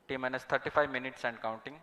T minus 35 minutes and counting.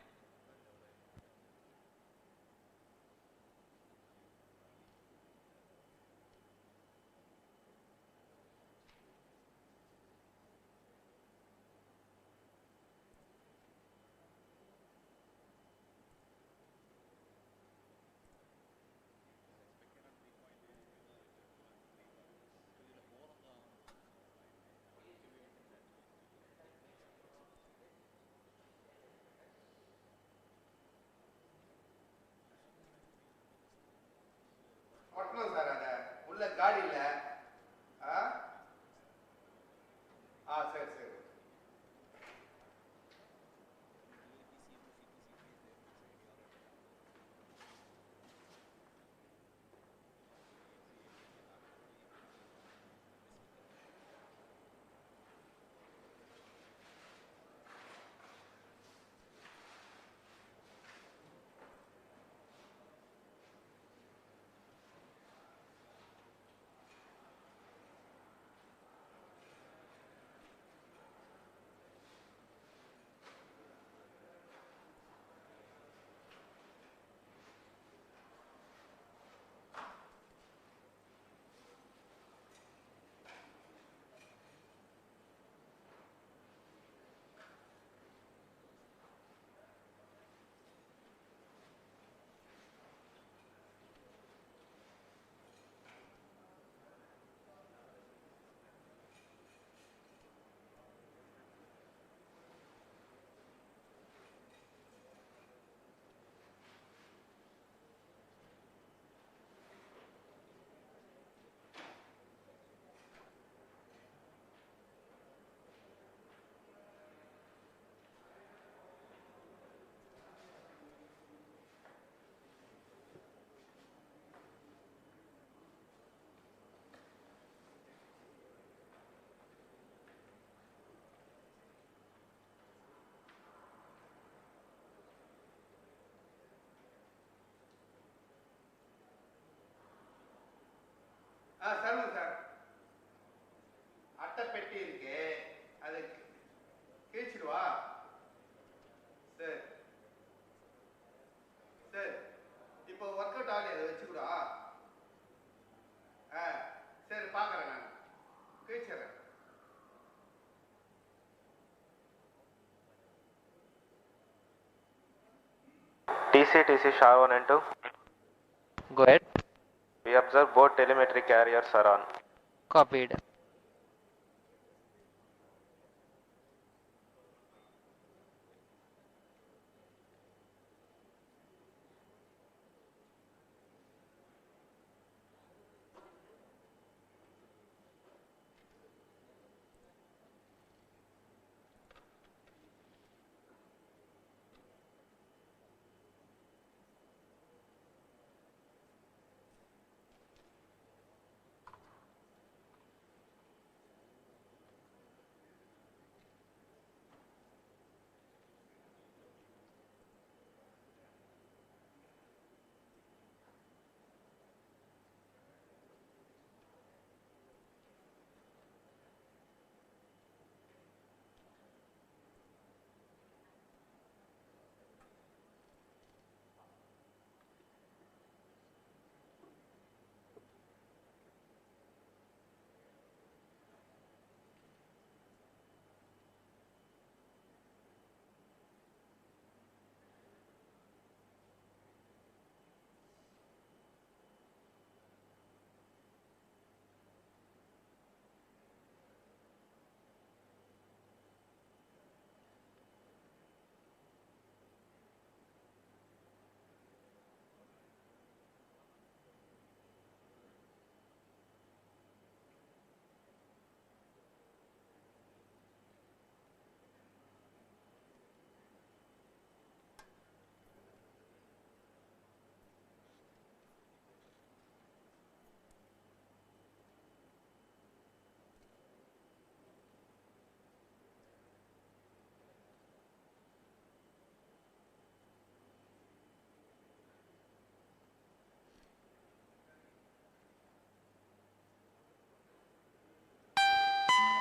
சொல்லுங்க sir. அட்டை பெட்டி இருக்கு, அது கிழிச்சிடுவா. சரி சரி, இப்போ ஒர்க் அவுட் ஆகலையே, அதை வச்சுக்கூடா. சரி பார்க்குறேன், நான் கிழிச்சிடுறேன். TC SHAR 1 and 2. Go ahead. We observe both telemetry carriers are on. Copied.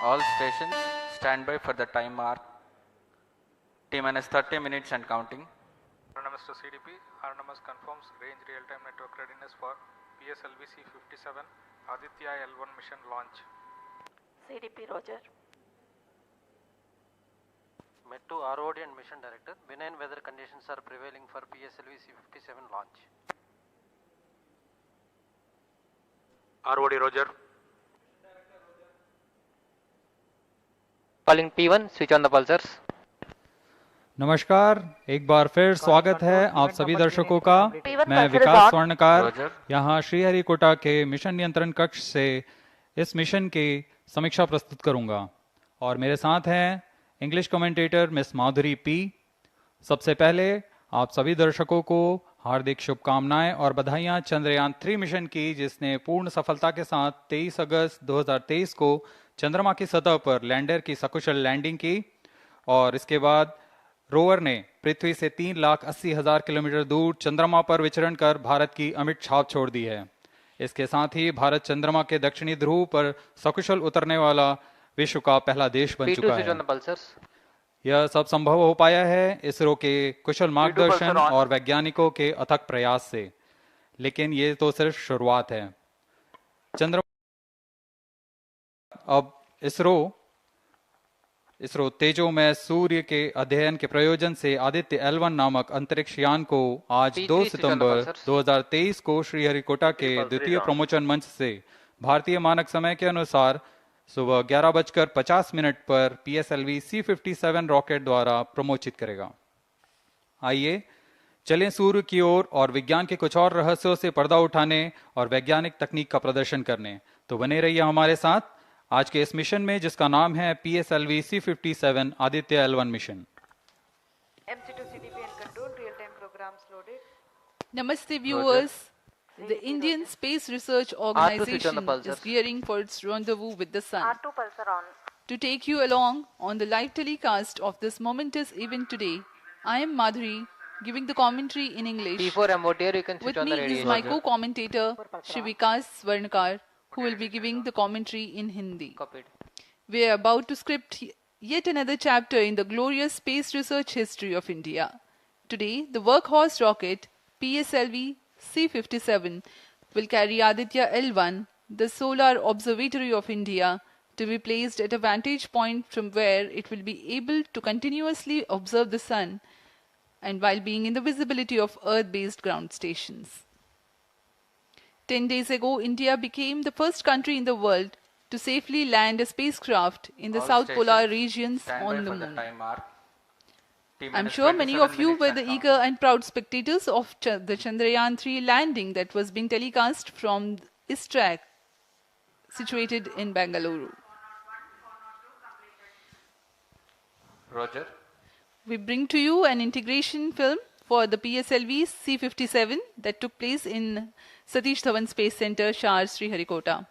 All stations stand by for the time mark. T-minus 30 minutes and counting. Autonomous to CDP. Autonomous confirms range real-time network readiness for PSLV C57 Aditya L1 mission launch. CDP Roger. Met to ROD and Mission Director. Benign weather conditions are prevailing for PSLV C57 launch. ROD Roger. Calling P1, switch on the pulsars. नमस्कार, एक बार फिर स्वागत है आप सभी दर्शकों का। मैं विकास स्वर्णकार यहाँ श्रीहरिकोटा के मिशन नियंत्रण कक्ष से इस मिशन की समीक्षा प्रस्तुत करूंगा और मेरे साथ हैं इंग्लिश कमेंटेटर मिस माधुरी पी। सबसे पहले आप सभी दर्शकों को हार्दिक शुभकामनाएं और बधाइयां चंद्रयान 3 मिशन की, जिसने पूर्ण सफलता के साथ 23 अगस्त 2023 को चंद्रमा की सतह पर लैंडर की सकुशल लैंडिंग की और इसके बाद रोवर ने पृथ्वी से 3,80,000 किलोमीटर दूर चंद्रमा पर विचरण कर भारत की अमिट छाप छोड़ दी है। इसके साथ ही भारत चंद्रमा के दक्षिणी ध्रुव पर सकुशल उतरने वाला विश्व का पहला देश बन चुका है। यह सब संभव हो पाया है इसरो के कुशल मार्गदर्शन और वैज्ञानिकों के अथक प्रयास से, लेकिन ये तो सिर्फ शुरुआत है। चंद्रमा अब इसरो तेजोमय सूर्य के अध्ययन के प्रयोजन से आदित्य L1 नामक अंतरिक्ष यान को आज 2 सितंबर 2023 को श्रीहरिकोटा के द्वितीय प्रमोचन मंच से भारतीय मानक समय के अनुसार सुबह 11:50 पर PSLV C57 रॉकेट द्वारा प्रमोचित करेगा। आइए चलें सूर्य की ओर और विज्ञान के कुछ और रहस्यों से पर्दा उठाने और वैज्ञानिक तकनीक का प्रदर्शन करने। तो बने रहिए हमारे साथ आज के इस मिशन में, जिसका नाम है PSLV C57 Aditya L1 mission. MC2 CDP and control real-time programs loaded. Namaste viewers. The Indian Space Research Organization is gearing for its rendezvous with the sun. R2 pulsar on. To take you along on the live telecast of this momentous event today, I am Madhuri, giving the commentary in English. P4 MOTR, you can switch With on the me radio. is my co-commentator, Shri Vikas Swarnkar, who will be giving the commentary in Hindi. Copied. We are about to script yet another chapter in the glorious space research history of India. Today, the workhorse rocket PSLV C57 will carry Aditya L1, the solar observatory of India, to be placed at a vantage point from where it will be able to continuously observe the sun and while being in the visibility of Earth-based ground stations. 10 days ago, India became the first country in the world to safely land a spacecraft in the All South Polar stations regions stand on by the for the moon. time mark. I'm T-minus sure many 27 of you minutes were and the counting. eager and proud spectators of the Chandrayaan 3 landing that was being telecast from ISTRAC, situated in Bangalore. Roger. We bring to you an integration film for the PSLV C57 that took place in Satish Dhawan Space Center, Shar, Sriharikota.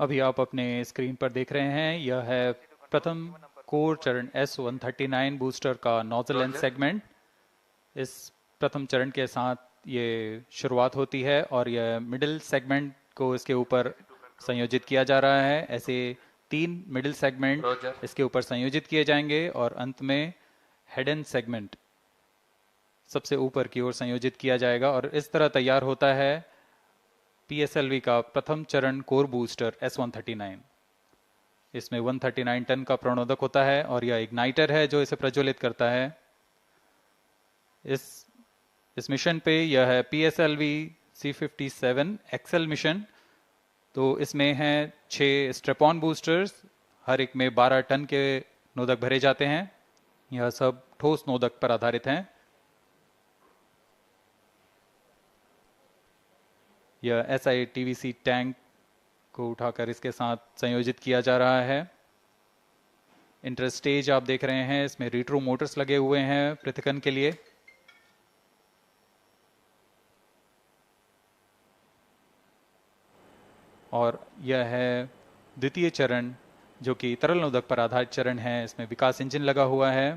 अभी आप अपने screen पर देख रहे हैं, यह है प्रथम कोर चरण S139 बूस्टर का नोजल एंड सेगमेंट। इस प्रथम चरण के साथ ये शुरुआत होती है और यह मिडिल सेगमेंट को इसके ऊपर संयोजित किया जा रहा है। ऐसे 3 मिडिल सेगमेंट इसके ऊपर संयोजित किए जाएंगे और अंत में हेड एंड सेगमेंट सबसे ऊपर की ओर संयोजित किया जाएगा और इस तरह तैयार होता है PSLV का प्रथम चरण कोर बूस्टर S139। इसमें 139 टन का प्रणोदक होता है और यह इग्नाइटर है जो इसे प्रज्वलित करता है। इस मिशन पे यह है PSLV C57 एक्सेल मिशन। तो इसमें है 6 स्ट्रेपॉन बूस्टर्स, हर एक में 12 टन के नोदक भरे जाते हैं। यह सब ठोस नोदक पर आधारित हैं। यह SITVC टैंक को उठाकर इसके साथ संयोजित किया जा रहा है। इंटरस्टेज आप देख रहे हैं, इसमें रिट्रो मोटर्स लगे हुए हैं पृथक्कन के लिए। और यह है द्वितीय चरण जो कि तरल नोदक पर आधारित चरण है। इसमें विकास इंजन लगा हुआ है।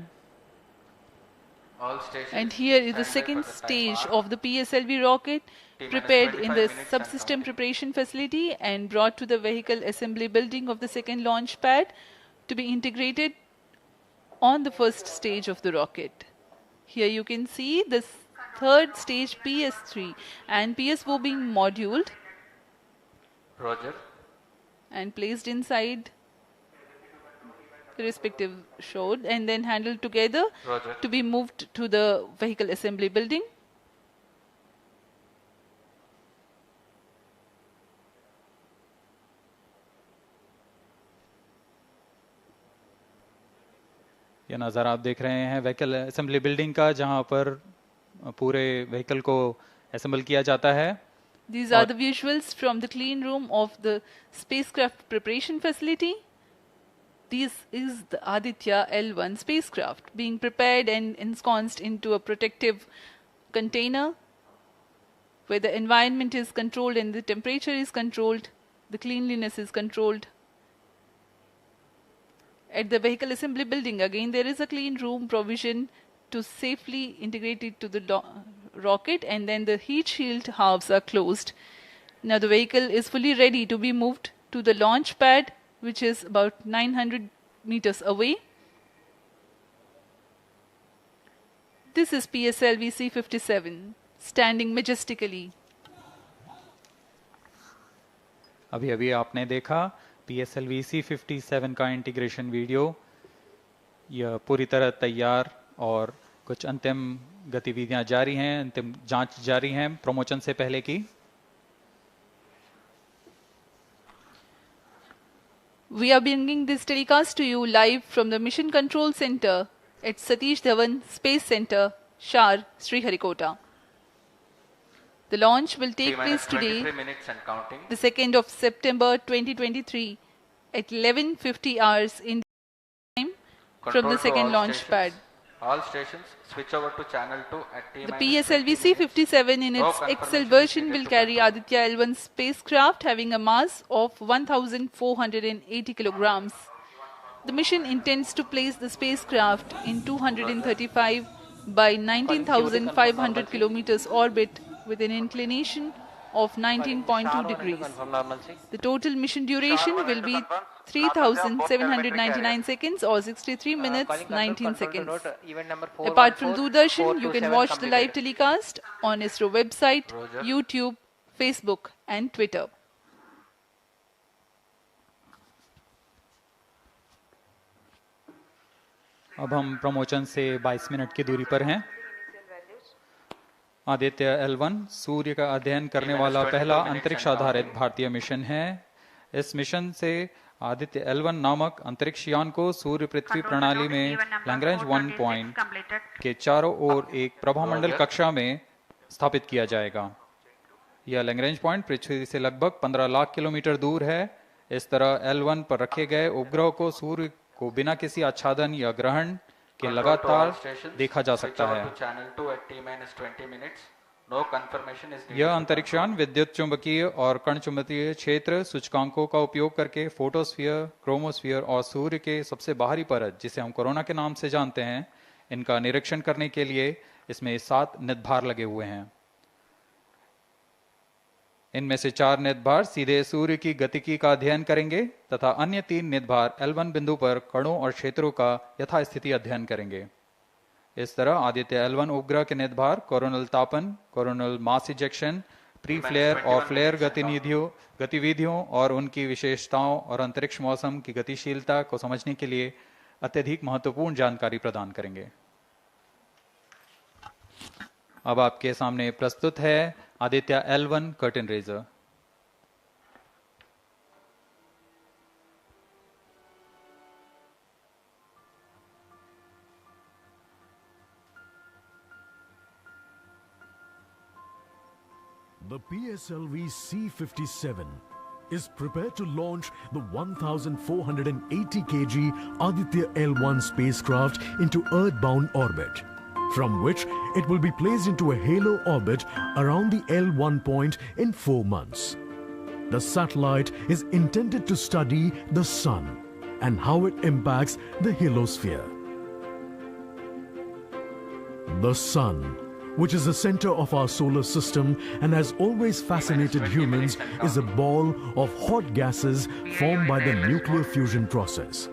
All stations. And here is the stand by second for the stage timer. of the PSLV rocket, T-minus prepared in 25 the minutes and subsystem counting. preparation facility and brought to the vehicle assembly building of the second launch pad to be integrated on the first stage of the rocket. Here you can see the third stage PS3 and PS4 being moduled Roger. and placed inside the respective shroud and then handled together Roger. to be moved to the vehicle assembly building. ये नज़ारा आप देख रहे हैं vehicle assembly building का, जहां पर पूरे व्हीकल को असेंबल किया जाता है. These are the visuals from the clean room of the spacecraft preparation facility. This is the Aditya L1 spacecraft being prepared and ensconced into a protective container where the environment is controlled and the temperature is controlled, the cleanliness is controlled. At the vehicle assembly building, again, there is a clean room provision to safely integrate it to the rocket, and then the heat shield halves are closed. Now the vehicle is fully ready to be moved to the launch pad, which is about 900 meters away. This is PSLV C57 standing majestically. अभी अभी आपने देखा PSLV C57 का integration video. यह पूरी तरह तैयार और कुछ अंतिम गतिविधियां जारी हैं, अंतिम जांच जारी हैं प्रमोशन से पहले की. We are bringing this telecast to you live from the Mission Control Center at Satish Dhawan Space Center, Shar, Sriharikota. The launch will take place today, 23 minutes and counting. the 2nd of September 2023 at 11:50 hours in time from Control the to second all launch stations. pad. All stations switch over to channel 2 at T-minus The PSLV 20 minutes. C57 in No its confirmation XL is version needed will to carry control. Aditya L1 spacecraft having a mass of 1,480 kilograms. The mission intends to place the spacecraft in 235 by 19,500 kilometers orbit with an inclination of 19.2 degrees. The total mission duration will be 3,799 seconds or 63 minutes 19 seconds. Apart from Doordarshan, you can watch the live telecast on ISRO website, Roger. YouTube, Facebook and Twitter. अब हम promotion से 22 minute की दूरी पर हैं. Aditya L1 सूर्य का अध्ययन करने वाला पहला अंतरिक्ष आधारित भारतीय मिशन है. इस मिशन से आदित्य L1 नामक अंतरिक्ष यान को सूर्य पृथ्वी प्रणाली में लैग्रेंज 1 पॉइंट के चारों ओर एक प्रभामंडल कक्षा में स्थापित किया जाएगा. यह लैग्रेंज पॉइंट पृथ्वी से लगभग 15 लाख किलोमीटर दूर है. इस तरह L1 पर रखे गए उपग्रह को सूर्य को बिना किसी आच्छादन या ग्रहण के लगातार देखा जा सकता है. यह अंतरिक्ष यान विद्युत चुंबकीय और कण चुंबकीय क्षेत्र सूचकांकों का उपयोग करके फोटोस्फीयर, क्रोमोस्फीयर और सूर्य के सबसे बाहरी परत, जिसे हम कोरोना के नाम से जानते हैं, इनका निरीक्षण करने के लिए इसमें 7 निदभार लगे हुए हैं. इनमें से 4 निदभार सीधे सूर्य की गतिकी का अध्ययन करेंगे तथा अन्य 3 निदभार L1 बिंदु पर कणों और क्षेत्रों का यथास्थिति अध्ययन करेंगे. इस तरह आदित्य L1 उपग्रह के निदभार कोरोनल तापन, coronal mass ejection, pre flare और फ्लेयर गतिविधियों और उनकी विशेषताओं और अंतरिक्ष मौसम की गतिशीलता को समझने के लिए अत्यधिक महत्वपूर्ण जानकारी प्रदान करेंगे. अब आपके सामने प्रस्तुत है Aditya L1 curtain raiser. The PSLV C57 is prepared to launch the 1,480 kg Aditya L1 spacecraft into Earth-bound orbit, from which it will be placed into a halo orbit around the L1 point in 4 months. The satellite is intended to study the Sun and how it impacts the heliosphere. The sun, which is the center of our solar system and has always fascinated humans, is a ball of hot gases formed by the nuclear fusion process.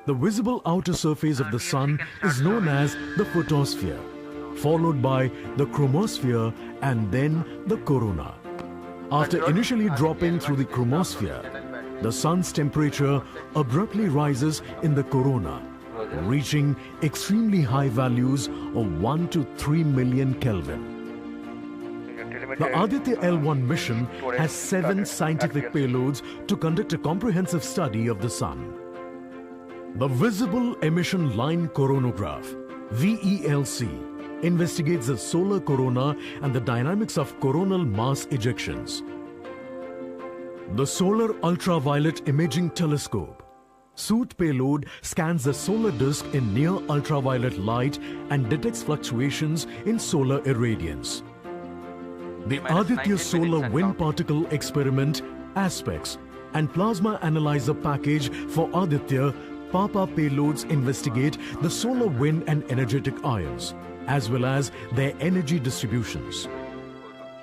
The visible outer surface of the sun is known as the photosphere, followed by the chromosphere and then the corona. After initially dropping through the chromosphere, the sun's temperature abruptly rises in the corona, reaching extremely high values of 1 to 3 million Kelvin. The Aditya L1 mission has 7 scientific payloads to conduct a comprehensive study of the sun. The Visible Emission Line Coronagraph, VELC, investigates the solar corona and the dynamics of coronal mass ejections. The Solar Ultraviolet Imaging Telescope, SOOT payload, scans the solar disk in near ultraviolet light and detects fluctuations in solar irradiance. The Aditya Solar Wind Particle Experiment, ASPEX, and Plasma Analyzer Package for Aditya Papa payloads investigate the solar wind and energetic ions, as well as their energy distributions.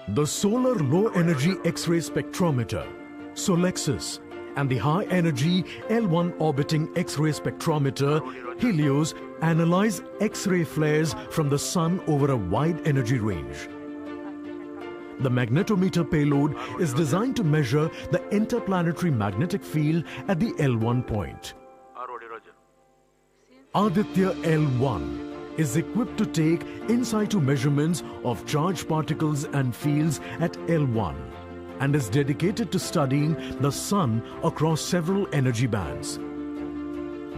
The Solar Low Energy X-ray Spectrometer, SOLEXIS, and the High Energy L1 Orbiting X-ray Spectrometer, HELIOS, analyze X-ray flares from the sun over a wide energy range. The magnetometer payload is designed to measure the interplanetary magnetic field at the L1 point. Aditya L1 is equipped to take in situ measurements of charged particles and fields at L1 and is dedicated to studying the sun across several energy bands.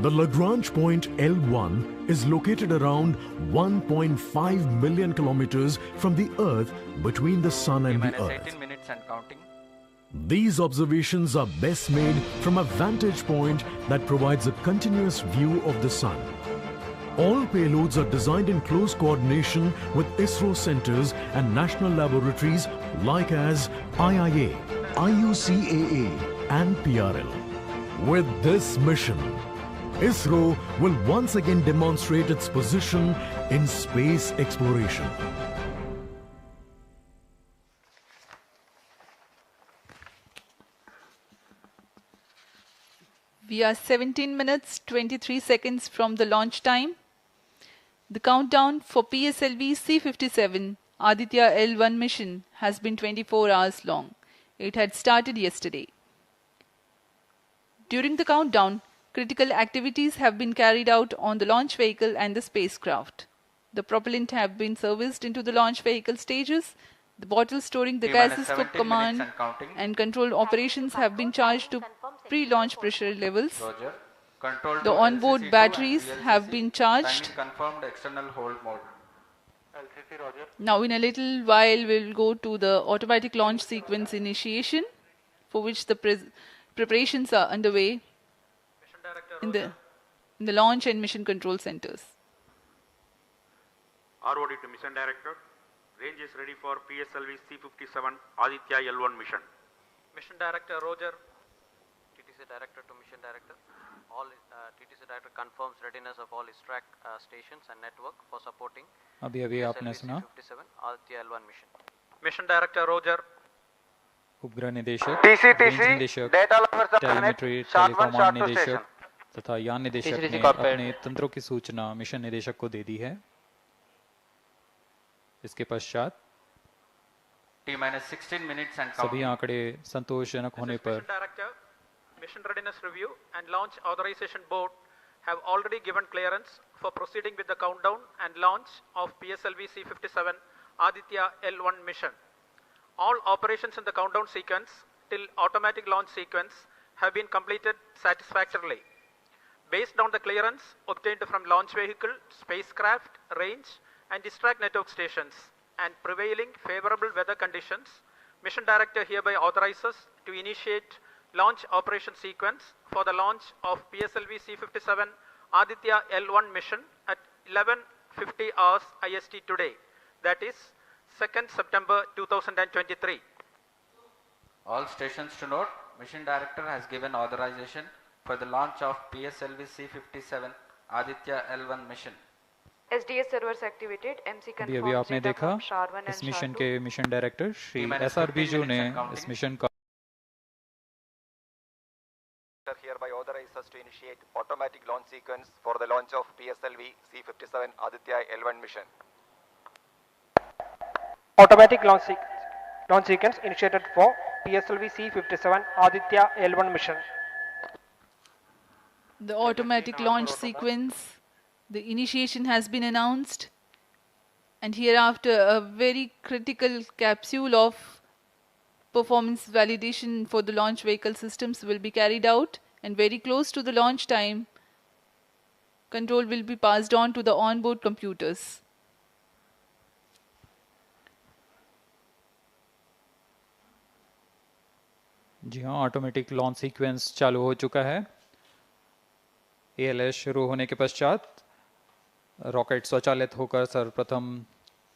The Lagrange point L1 is located around 1.5 million kilometers from the Earth between the sun and the Earth. 18 minutes and counting. These observations are best made from a vantage point that provides a continuous view of the sun. All payloads are designed in close coordination with ISRO centers and national laboratories like as IIA, IUCAA and PRL. With this mission, ISRO will once again demonstrate its position in space exploration. We are 17 minutes 23 seconds from the launch time. The countdown for PSLV C57 Aditya L1 mission has been 24 hours long. It had started yesterday. During the countdown, critical activities have been carried out on the launch vehicle and the spacecraft. The propellant have been serviced into the launch vehicle stages. The bottles storing the gases for command and control operations have been charged to pre-launch pressure levels. The onboard batteries have been charged. Confirmed external hold mode. Now in a little while we will go to the automatic launch sequence initiation, for which the preparations are underway in the launch and mission control centers. ROD to Mission Director. Range is ready for PSLV C57 Aditya L1 mission. Mission Director Roger. TTC Director to Mission Director. All TTC Director confirms readiness of all his track stations and network for supporting अभी आपने सुना C57 Aditya L1 mission. Mission Director Roger. उपग्रह निदेशक, TCTC, range निदेशक, data lovers are telemetry connect, short one, टेलीकॉमांड short two निदेशक station. तथा यान निदेशक TCTC ने corporate. अपने तंत्रों की सूचना मिशन निदेशक को दे दी है। इसके पश्चात T-16 minutes and सभी counting. आंकड़े संतोषजनक होने पर Mission Director, Mission Readiness Review and Launch Authorization Board have already given clearance for proceeding with the countdown and launch of PSLV C57 Aditya L1 mission. All operations in the countdown sequence till automatic launch sequence have been completed satisfactorily. Based on the clearance obtained from launch vehicle, spacecraft, range and distract network stations and prevailing favorable weather conditions, Mission Director hereby authorizes to initiate launch operation sequence for the launch of PSLV C57 Aditya L1 mission at 11:50 hours IST today, that is 2nd September 2023. All stations to note, Mission Director has given authorization for the launch of PSLV C57 Aditya L1 mission. SDS servers activated. MC अभी confirms आपने data देखा from SHAR-1 and इस mission SHAR-2. के mission director Shri T-minus SR 15 Biju ने minutes and counting. इस mission का hereby authorizes to initiate automatic launch sequence for the launch of PSLV C57 Aditya L1 mission. Automatic launch sequence initiated for PSLV C57 Aditya L1 mission. The automatic launch sequence, the initiation has been announced, and hereafter a very critical capsule of performance validation for the launch vehicle systems will be carried out, and very close to the launch time, control will be passed on to the onboard computers. जी हाँ, automatic launch sequence चालू हो चुका है। ALS शुरू होने के पश्चात rocket स्वचालित होकर सर्वप्रथम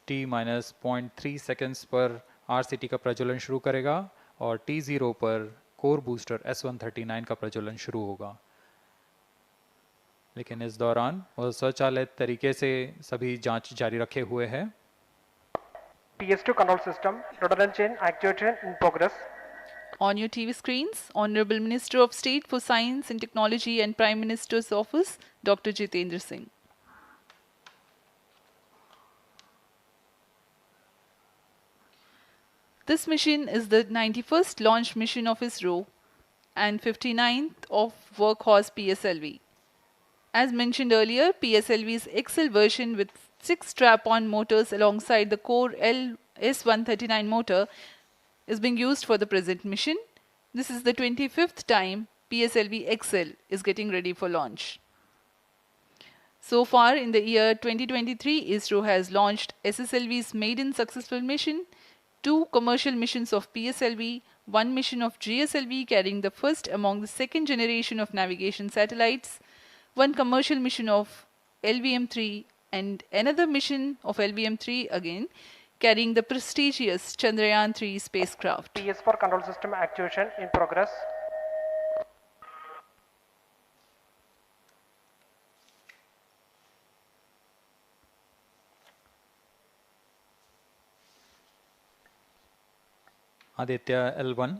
T-0.3 सेकेंड्स पर RCT का प्रज्वलन शुरू करेगा और T0 पर कोर बूस्टर S139 का प्रज्वलन शुरू होगा। लेकिन इस दौरान वह स्वचालित तरीके से सभी जांच जारी रखे हुए है। PS2 control system, rudder chain actuation in progress. On your TV screens, Honorable Minister of State for Science and Technology and Prime Minister's Office, Dr. Jitendra Singh. This mission is the 91st launch mission of ISRO and 59th of Workhorse PSLV. As mentioned earlier, PSLV's XL version with 6 strap-on motors alongside the core S139 motor is being used for the present mission. This is the 25th time PSLV XL is getting ready for launch. So far in the year 2023, ISRO has launched SSLV's maiden successful mission, 2 commercial missions of PSLV, 1 mission of GSLV carrying the first among the second generation of navigation satellites, 1 commercial mission of LVM-3 and another mission of LVM-3 again carrying the prestigious Chandrayaan-3 spacecraft. PS4 control system actuation in progress. Aditya L1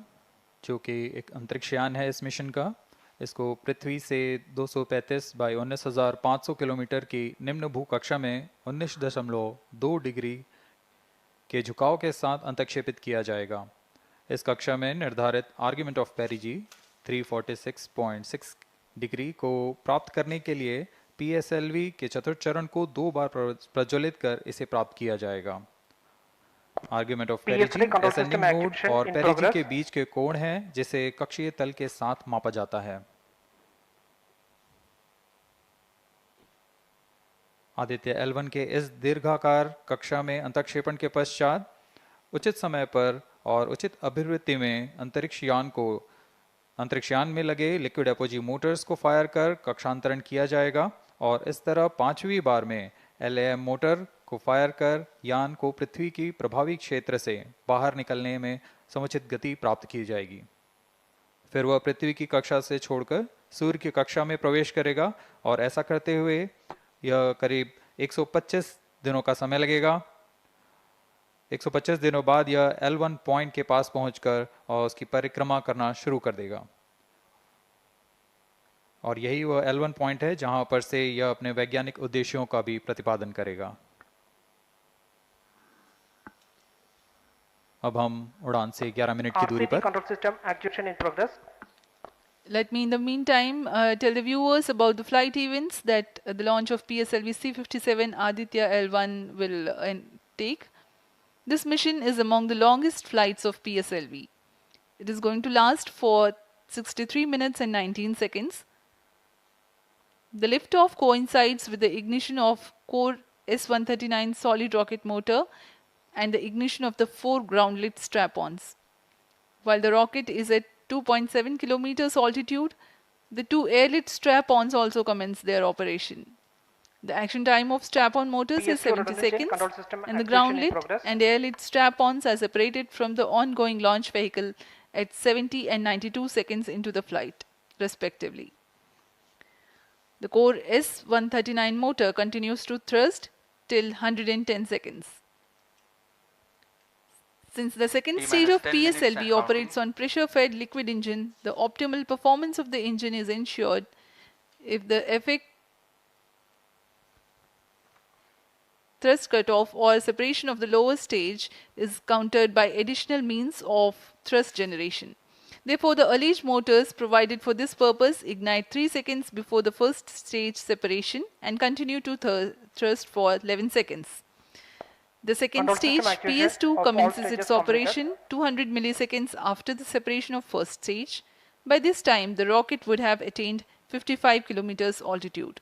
जो कि एक अंतरिक्षयान है इस mission का, इसको पृथ्वी से 235 by 19,500 kilometre की निम्न भूकक्षा में 19.2 डिग्री के झुकाव के साथ अंतक्षेपित किया जाएगा। इस कक्षा में निर्धारित आर्ग्यूमेंट ऑफ पेरिजी 346.6 डिग्री को प्राप्त करने के लिए PSLV के चतुर्थ चरण को 2 बार प्रज्वलित कर इसे प्राप्त किया जाएगा। आर्ग्यूमेंट ऑफ पेरिजी असेंडिंग मोड और पेरिजी के बीच के कोण है जिसे कक्षीय तल के साथ मापा जाता है। आदित्य L1 के इस दीर्घाकार कक्षा में अंतक्षेपण के पश्चात उचित समय पर और उचित अभिवृत्ति में अंतरिक्षयान में लगे लिक्विड एपोजी मोटर्स को फायर कर कक्षांतरण किया जाएगा और इस तरह 5वीं बार में LAM मोटर को फायर कर यान को पृथ्वी की प्रभावी क्षेत्र से बाहर निकलने में समुचित गति प्राप्त की जाएगी। फिर वह पृथ्वी की कक्षा से छोड़कर सूर्य की कक्षा में प्रवेश करेगा और ऐसा करते हुए यह करीब 125 दिनों का समय लगेगा। 125 दिनों बाद यह L1 पॉइंट के पास पहुंचकर और उसकी परिक्रमा करना शुरू कर देगा और यही वह L1 पॉइंट है जहां पर से यह अपने वैज्ञानिक उद्देश्यों का भी प्रतिपादन करेगा। अब हम उड़ान से 11 मिनट की दूरी पर control system actuation in progress. Let me in the meantime tell the viewers about the flight events that the launch of PSLV C57 Aditya L1 will take. This mission is among the longest flights of PSLV. It is going to last for 63 minutes and 19 seconds. The liftoff coincides with the ignition of core S139 solid rocket motor and the ignition of the 4 ground-lit strap-ons. While the rocket is at 2.7 kilometers altitude, the 2 air-lit strap-ons also commence their operation. The action time of strap-on motors is 70 seconds and the ground-lit and air-lit strap-ons are separated from the ongoing launch vehicle at 70 and 92 seconds into the flight, respectively. The core S139 motor continues to thrust till 110 seconds. Since the second stage of PSLV operates on pressure-fed liquid engine, the optimal performance of the engine is ensured if the effect thrust cutoff or separation of the lower stage is countered by additional means of thrust generation. Therefore, the alleged motors provided for this purpose ignite 3 seconds before the first stage separation and continue to thrust for 11 seconds. The second stage, PS2, commences its operation 200 milliseconds after the separation of first stage. By this time, the rocket would have attained 55 kilometers altitude.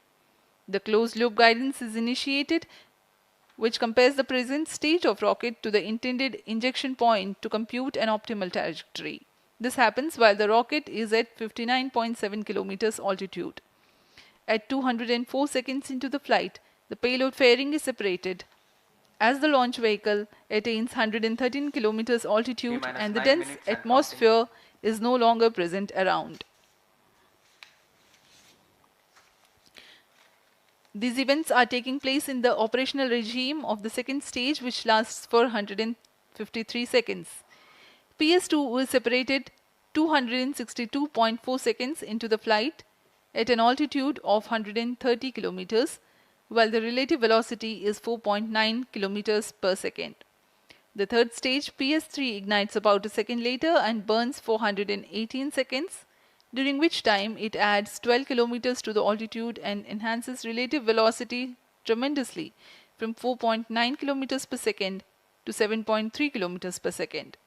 The closed-loop guidance is initiated, which compares the present stage of rocket to the intended injection point to compute an optimal trajectory. This happens while the rocket is at 59.7 kilometers altitude. At 204 seconds into the flight, the payload fairing is separated as the launch vehicle attains 113 kilometers altitude and the dense atmosphere is no longer present around. These events are taking place in the operational regime of the second stage, which lasts for 153 seconds. PS2 is separated 262.4 seconds into the flight at an altitude of 130 kilometers, while the relative velocity is 4.9 kilometers per second. The third stage, PS3, ignites about a second later and burns for 118 seconds, during which time it adds 12 kilometers to the altitude and enhances relative velocity tremendously from 4.9 kilometers per second to 7.3 kilometers per second.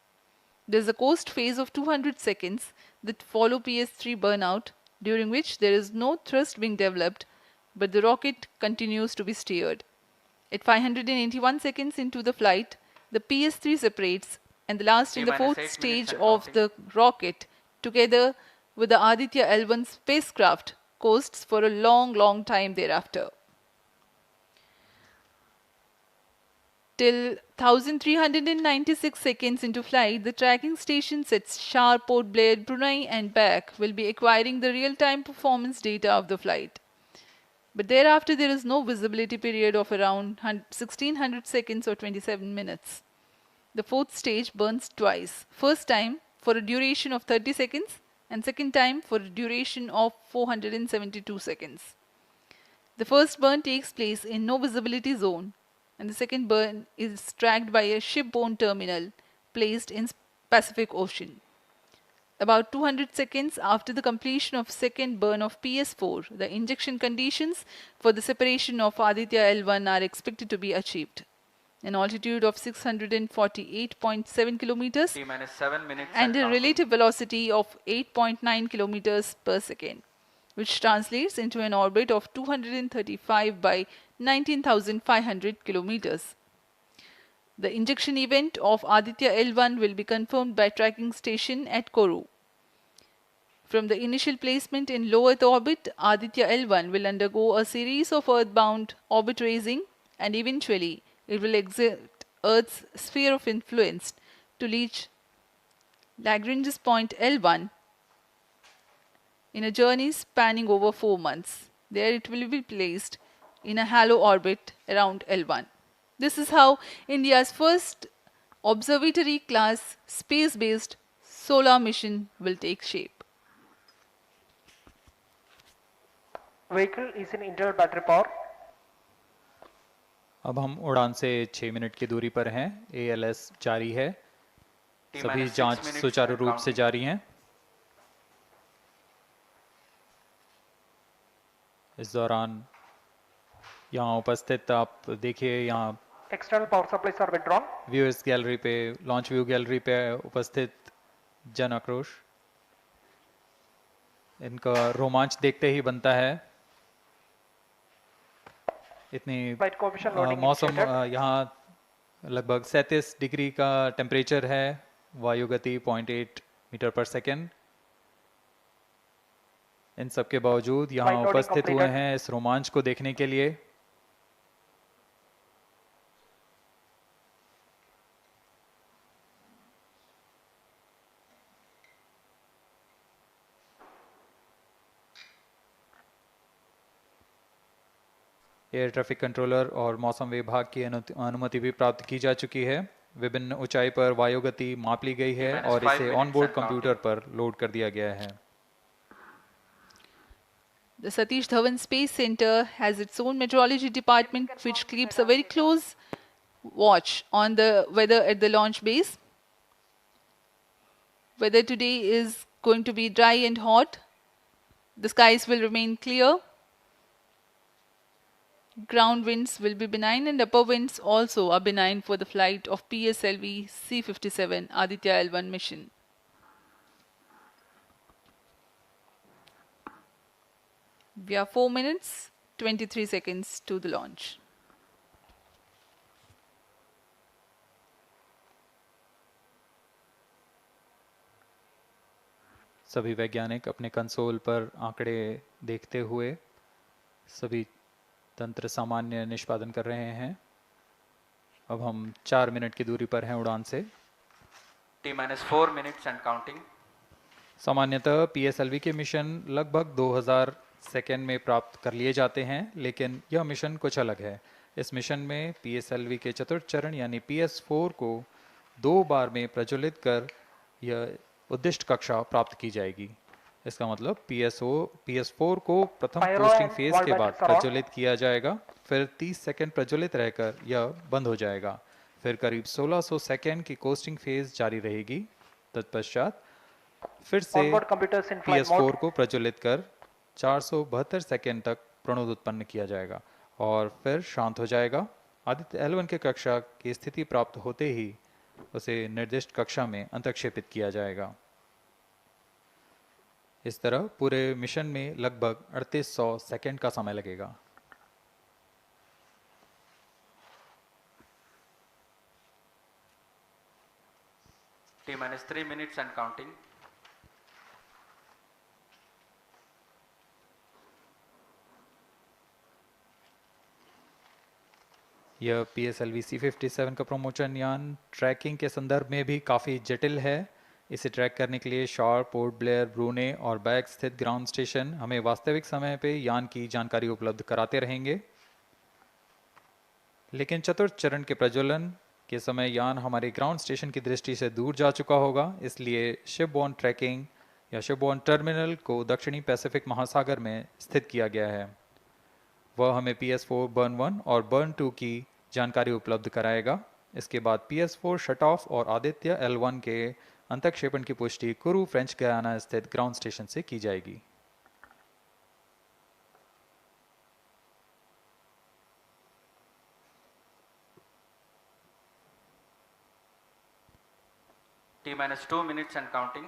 There is a coast phase of 200 seconds that follow PS3 burnout, during which there is no thrust being developed, but the rocket continues to be steered. At 581 seconds into the flight, the PS3 separates, and the last in the fourth stage of the rocket, together with the Aditya L1 spacecraft, coasts for a long time thereafter. Till 1396 seconds into flight, the tracking stations at Shar, Port Blair, Brunei and back will be acquiring the real-time performance data of the flight. But thereafter there is no visibility period of around 1600 seconds or 27 minutes. The fourth stage burns twice. First time for a duration of 30 seconds and second time for a duration of 472 seconds. The first burn takes place in no visibility zone and the second burn is tracked by a shipborne terminal placed in Pacific Ocean. About 200 seconds after the completion of second burn of PS4, the injection conditions for the separation of Aditya L1 are expected to be achieved. An altitude of 648.7 kilometers and a relative velocity of 8.9 kilometers per second, which translates into an orbit of 235 by 19,500 kilometers. The injection event of Aditya L1 will be confirmed by tracking station at Kourou. From the initial placement in low Earth orbit, Aditya L1 will undergo a series of earthbound orbit raising and eventually it will exit Earth's sphere of influence to reach Lagrange's point L1 in a journey spanning over 4 months. There it will be placed in a halo orbit around L1. This is how India's first observatory class space-based solar mission will take shape. Vehicle is in internal battery power. अब हम उड़ान से 6 minute की दूरी पर हैं। ALS जारी है, सभी जांच सुचारू रूप से जारी हैं। इस दौरान यहाँ उपस्थित आप देखिए, यहाँ external power supplies are withdrawn. Viewers gallery पे, लॉन्च व्यू गैलरी पे उपस्थित जन आक्रोश, इनका रोमांच देखते ही बनता है। इतनी मौसम यहाँ लगभग 37 डिग्री का टेम्परेचर है, वायु गति 0.8 मीटर पर सेकेंड। इन सब के बावजूद यहाँ उपस्थित हुए हैं इस रोमांच को देखने के लिए। एयर ट्रैफिक कंट्रोलर और मौसम विभाग की अनुमति भी प्राप्त की जा चुकी है। विभिन्न ऊंचाई पर वायु गति माप ली गई है और इसे ऑनबोर्ड कंप्यूटर पर लोड कर दिया गया है। The Satish Dhawan Space Center has its own meteorology department which keeps a very close watch on the weather at the launch base. Weather today is going to be dry and hot. The skies will remain clear. Ground winds will be benign and upper winds also are benign for the flight of PSLV C57 Aditya L1 mission. We are 4 minutes, 23 seconds to the launch. सभी वैज्ञानिक अपने console पर आंकड़े देखते हुए सभी तंत्र सामान्य निष्पादन कर रहे हैं। अब हम 4 मिनट की दूरी पर हैं उड़ान से। T-4 minutes and counting. सामान्यतः PSLV के मिशन लगभग 2000 सेकेंड में प्राप्त कर लिए जाते हैं, लेकिन यह मिशन कुछ अलग है। इस मिशन में PSLV के चतुर्थ चरण यानी PS4 को 2 बार में प्रज्वलित कर यह उद्दिष्ट कक्षा प्राप्त की जाएगी। इसका मतलब PS4 को प्रथम कोस्टिंग फेज के बाद प्रज्वलित किया जाएगा, फिर 30 सेकेंड प्रज्वलित रहकर यह बंद हो जाएगा, फिर करीब 1600 सेकेंड की कोस्टिंग फेज जारी रहेगी। तत्पश्चात फिर से PS4 को प्रज्वलित कर 472 सेकेंड तक प्रणोद उत्पन्न किया जाएगा और फिर शांत हो जाएगा। आदित्य L1 के कक्षा की स्थिति प्राप्त होते ही उसे निर्दिष्ट कक्षा में अंतक्षेपित किया जाएगा। इस तरह पूरे मिशन में लगभग 3800 सेकेंड का समय लगेगा। T-3 minutes and counting. यह PSLV C57 का प्रमोशन यान ट्रैकिंग के संदर्भ में भी काफ़ी जटिल है। इसे ट्रैक करने के लिए शॉर, पोर्ट ब्लेयर, ब्रूने और बैग स्थित ग्राउंड स्टेशन हमें वास्तविक समय पे यान की जानकारी उपलब्ध कराते रहेंगे। लेकिन चतुर्थ चरण के प्रज्वलन के समय यान हमारे ग्राउंड स्टेशन की दृष्टि से दूर जा चुका होगा, इसलिए शिपबोर्न ट्रैकिंग या शिपबोर्न टर्मिनल को दक्षिणी पैसिफिक महासागर में स्थित किया गया है। वह हमें PS4 बर्न 1 और बर्न 2 की जानकारी उपलब्ध कराएगा। इसके बाद PS4 शट ऑफ और आदित्य L1 के अंतक्षेपण की पुष्टि कुरु फ्रेंच गयाना स्थित ग्राउंड स्टेशन से की जाएगी। T-2 minutes and counting.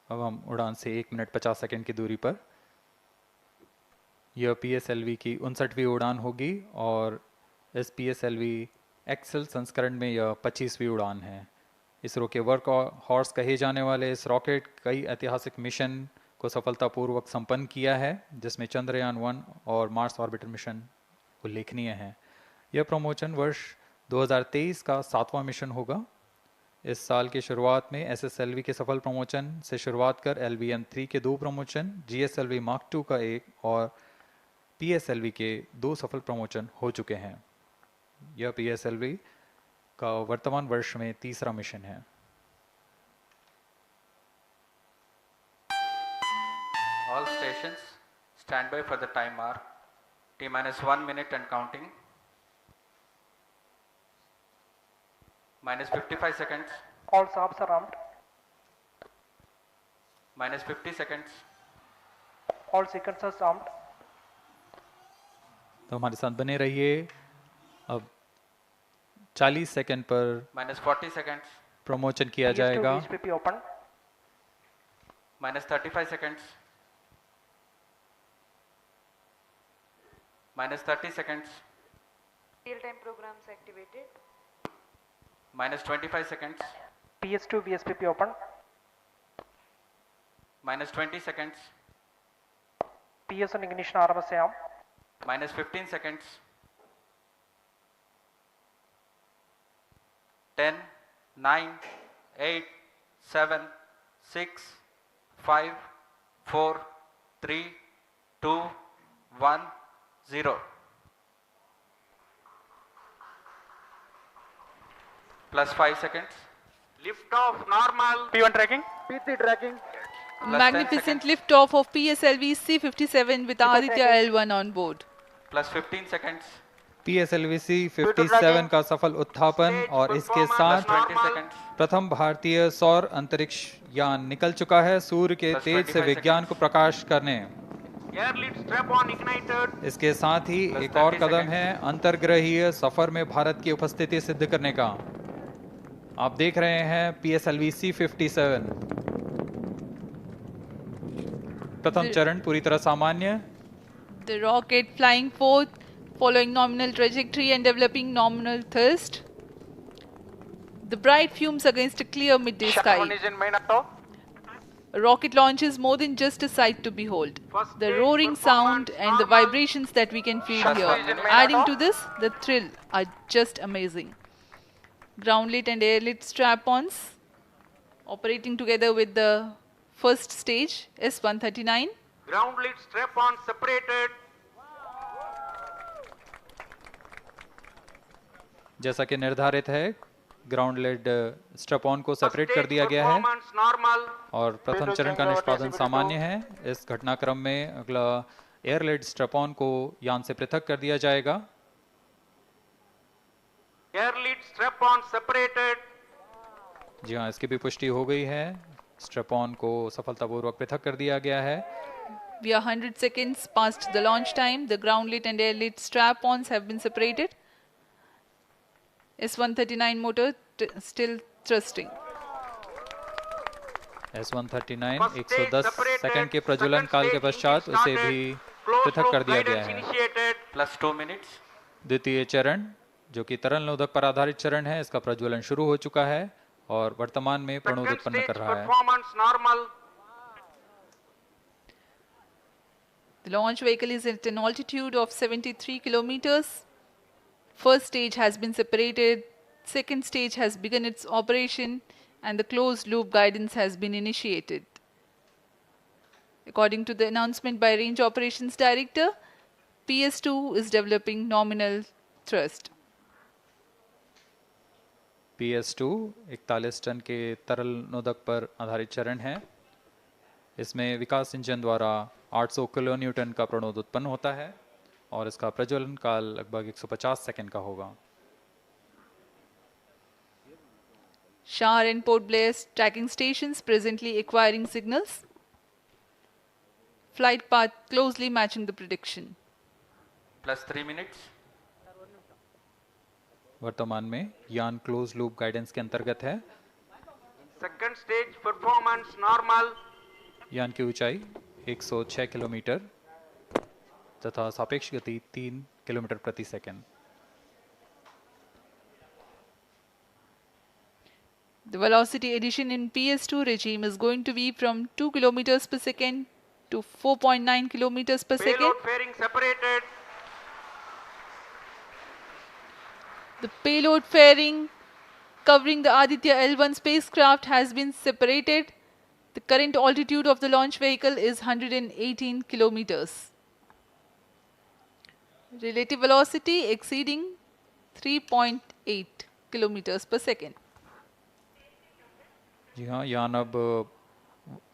अब हम उड़ान से 1 मिनट 50 सेकेंड की दूरी पर। यह PSLV की 59वीं उड़ान होगी और इस PSLV एक्सेल संस्करण में यह 25वीं उड़ान है। इसरो के वर्क हॉर्स कहे जाने वाले इस रॉकेट कई ऐतिहासिक मिशन को सफलतापूर्वक संपन्न किया है, जिसमें चंद्रयान 1 और मार्स ऑर्बिटर मिशन उल्लेखनीय हैं। यह प्रमोशन वर्ष 2023 का 7वां मिशन होगा। इस साल की शुरुआत में SSLV के सफल प्रमोशन से शुरुआत कर LVM-3 के 2 प्रमोशन, GSLV Mark II का 1 और PSLV के 2 सफल प्रमोशन हो चुके हैं। यह PSLV का वर्तमान वर्ष में 3रा मिशन है। All stations stand by for the time mark. T-1 minute and counting. Minus 55 seconds. All subs are armed. Minus 50 seconds. All sequencers armed. तो हमारे साथ बने रहिए। अब 40 सेकंड पर Minus 40 seconds. प्रमोशन किया जाएगा। VSPP open. Minus 35 seconds. Minus 30 seconds. Real-time programs activated. Minus 25 seconds. PS2 VSPP open. Minus 20 seconds. PS1 ignition RMS arm. Minus 15 seconds. 10, 9, 8, 7, 6, 5, 4, 3, 2, 1, 0. Plus 5 seconds. Lift off normal. P1 tracking. P3 tracking. Plus 10 Magnificent seconds. liftoff of PSLV C57 with Aditya L1 on board. Plus 15 seconds. PSLV C57 का सफल उत्थापन और इसके साथ 20 seconds. प्रथम भारतीय सौर अंतरिक्ष यान निकल चुका है सूर्य के तेज से विज्ञान को प्रकाश करने। Air lead strap on ignited. इसके साथ ही एक और कदम है अंतर्ग्रहीय सफर में भारत की उपस्थिति सिद्ध करने का। आप देख रहे हैं PSLV C57 प्रथम चरण पूरी तरह सामान्य। The rocket flying forth, following nominal trajectory and developing nominal thrust. The bright fumes against a clear midday sky. A rocket launch is more than just a sight to behold. The roaring sound and the vibrations that we can feel here, adding to this, the thrill, are just amazing. Ground-lit and air-lit strap-ons operating together with the first stage, S139. Ground lead strap on separated. जैसा कि निर्धारित है ground lead strap on को separate कर दिया गया है और प्रथम चरण का निष्पादन सामान्य है। इस घटनाक्रम में अगला एयर लेड स्ट्रैप ऑन को यान से पृथक कर दिया जाएगा। Air lead strap on separated. जी हाँ, इसकी भी पुष्टि हो गई है। स्ट्रैप ऑन को सफलतापूर्वक पृथक कर दिया गया है। We are 100 seconds past the launch time. The ground-lit and air-lit strap-ons have been separated. S139 motor still thrusting. S139 110 second के प्रज्वलन काल के पश्चात उसे भी पृथक कर दिया गया है। Plus 2 minutes. द्वितीय चरण जो कि तरल नोदक पर आधारित चरण है, इसका प्रज्वलन शुरू हो चुका है और वर्तमान में प्रणोद उत्पन्न कर रहा है। Performance normal. The launch vehicle is at an altitude of 73 kilometers. First stage has been separated, second stage has begun its operation, and the closed loop guidance has been initiated. According to the announcement by Range Operations Director, PS2 is developing nominal thrust. PS2 41 ton के तरल नोदक पर आधारित चरण है। इसमें विकास engine द्वारा 800 kilo Newton का प्रणोद उत्पन्न होता है और इसका प्रज्वलन काल लगभग 150 सेकंड का होगा। Shar and Port Blair tracking stations presently acquiring signals. Flight path closely matching the prediction. Plus 3 minutes. वर्तमान में यान क्लोज लूप गाइडेंस के अंतर्गत है। Second stage performance normal. यान की ऊंचाई 106 किलोमीटर तथा सापेक्ष गति 3 किलोमीटर प्रति second. The velocity addition in PS2 regime is going to be from 2 kilometers per second to 4.9 kilometers per second. Payload fairing separated. The payload fairing covering the Aditya L1 spacecraft has been separated. The current altitude of the launch vehicle is 118 kilometers. Relative velocity exceeding 3.8 kilometers per second. जी हाँ, यान अब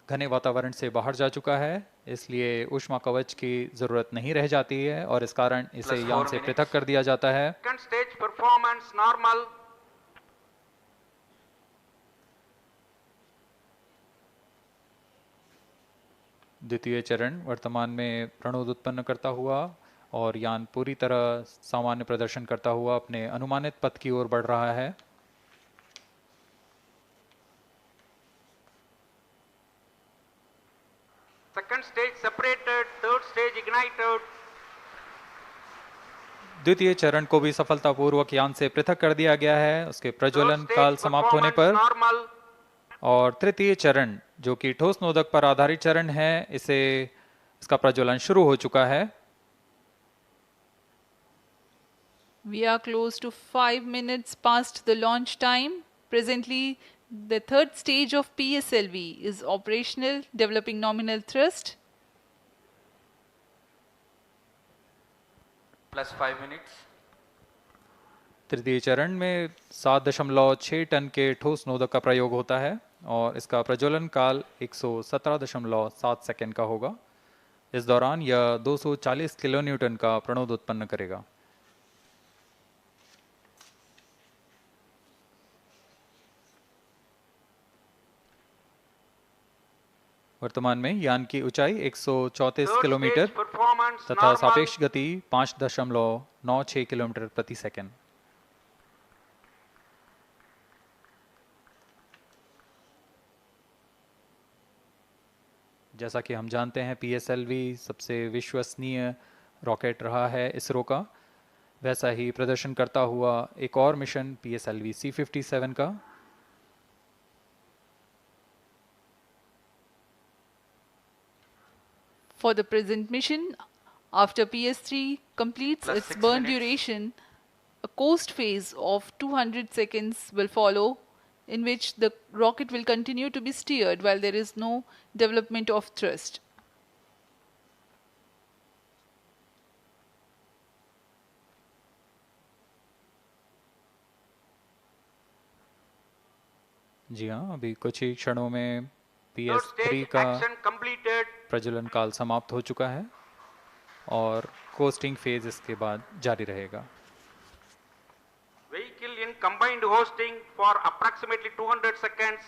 घने वातावरण से बाहर जा चुका है, इसलिए ऊष्मा कवच की जरूरत नहीं रह जाती है और इस कारण इसे यान से पृथक कर दिया जाता है। Second stage performance normal. द्वितीय चरण वर्तमान में प्रणोद उत्पन्न करता हुआ और यान पूरी तरह सामान्य प्रदर्शन करता हुआ अपने अनुमानित पथ की ओर बढ़ रहा है। Second stage separated. Third stage ignited. द्वितीय चरण को भी सफलतापूर्वक यान से पृथक कर दिया गया है उसके प्रज्वलन काल समाप्त होने पर। और तृतीय चरण जो कि ठोस नोदक पर आधारित चरण है, इसका प्रज्वलन शुरू हो चुका है। We are close to 5 minutes past the launch time. Presently, The third stage of PSLV is operational, developing nominal thrust. Plus 5 minutes. तृतीय चरण में 7.6 टन के ठोस नोदक का प्रयोग होता है और इसका प्रज्वलन काल 117.7 सेकंड का होगा। इस दौरान यह 240 किलोन्यूटन का प्रणोद उत्पन्न करेगा। वर्तमान में यान की ऊंचाई 134 किलोमीटर तथा सापेक्ष गति 5.96 किलोमीटर प्रति सेकंड। जैसा कि हम जानते हैं PSLV सबसे विश्वसनीय रॉकेट रहा है इसरो का, वैसा ही प्रदर्शन करता हुआ एक और मिशन PSLV C57 का। For the present mission, after PS3 completes Plus its 6 burn minutes. duration, a coast phase of 200 seconds will follow, in which the rocket will continue to be steered while there is no development of thrust. जी हाँ, अभी कुछ ही क्षणों में PS3 का प्रज्वलन काल समाप्त हो चुका है और कोस्टिंग फेज इसके बाद जारी रहेगा। Vehicle in combined hosting for approximately 200 seconds.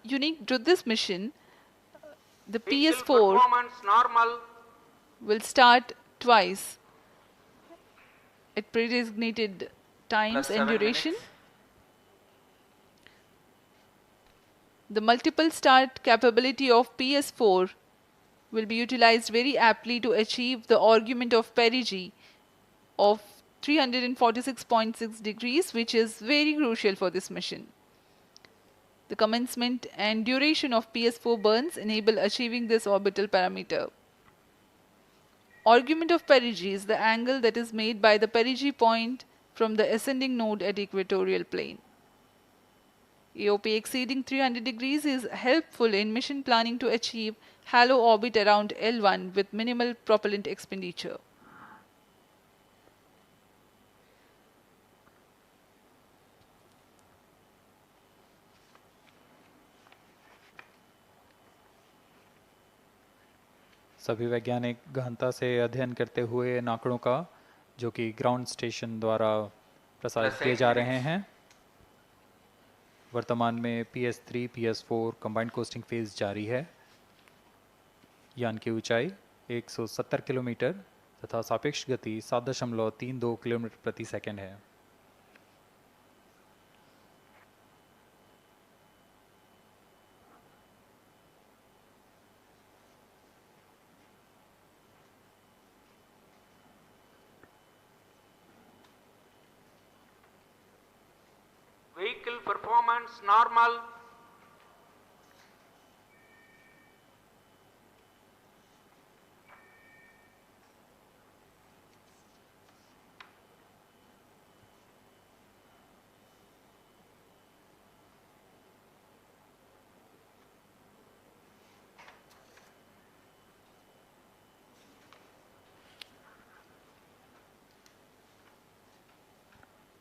Unique to this mission, the Vehicle PS4 performance normal. will start twice at pre-designated times Plus and 7 duration. minutes. The multiple start capability of PS4 will be utilized very aptly to achieve the argument of perigee of 346.6 degrees, which is very crucial for this mission. The commencement and duration of PS4 burns enable achieving this orbital parameter. Argument of perigee is the angle that is made by the perigee point from the ascending node at equatorial plane. AOP exceeding 300 degrees is helpful in mission planning to achieve halo orbit around L1 with minimal propellant expenditure. सभी वैज्ञानिक गहनता से अध्ययन करते हुए इन आंकड़ों का, जो कि ग्राउंड स्टेशन द्वारा प्रसारित किए जा रहे हैं। वर्तमान में PS3 PS4 combined costing phase जारी है। यान की ऊंचाई 170 किलोमीटर तथा सापेक्ष गति 7.32 किलोमीटर प्रति सेकंड है। Vehicle performance normal.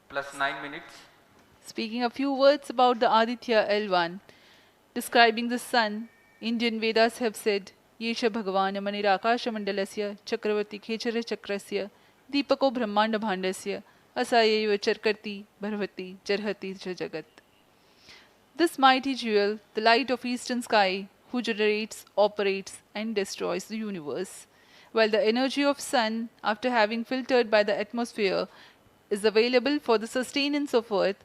Plus 9 minutes. Speaking a few words about the Aditya L1, describing the sun, Indian Vedas have said, Yesha Bhagavan Manirakasha Mandalasya Chakravati Khechara Chakrasya Deepako Brahmanda Bhandasya Asayeva Charkarti Bharvati Charhati Jagat. This mighty jewel, the light of eastern sky, who generates, operates and destroys the universe, while the energy of sun, after having filtered by the atmosphere, is available for the sustenance of earth,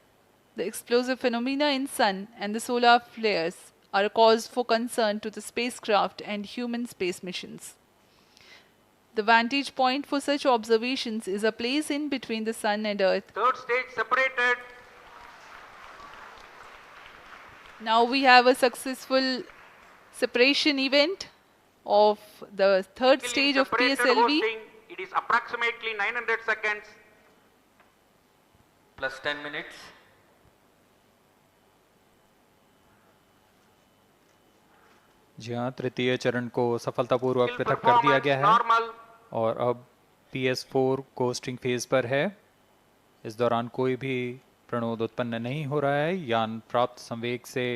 the explosive phenomena in sun and the solar flares are a cause for concern to the spacecraft and human space missions. The vantage point for such observations is a place in between the sun and earth. Third stage separated. Now we have a successful separation event of the third stage of Separated PSLV. hosting, it is approximately 900 seconds. Plus 10 minutes. जी हाँ, तृतीय चरण को सफलतापूर्वक पृथक कर दिया गया है और अब PS4 कोस्टिंग फेज पर है। इस दौरान कोई भी प्रणोद उत्पन्न नहीं हो रहा है। यान प्राप्त संवेग से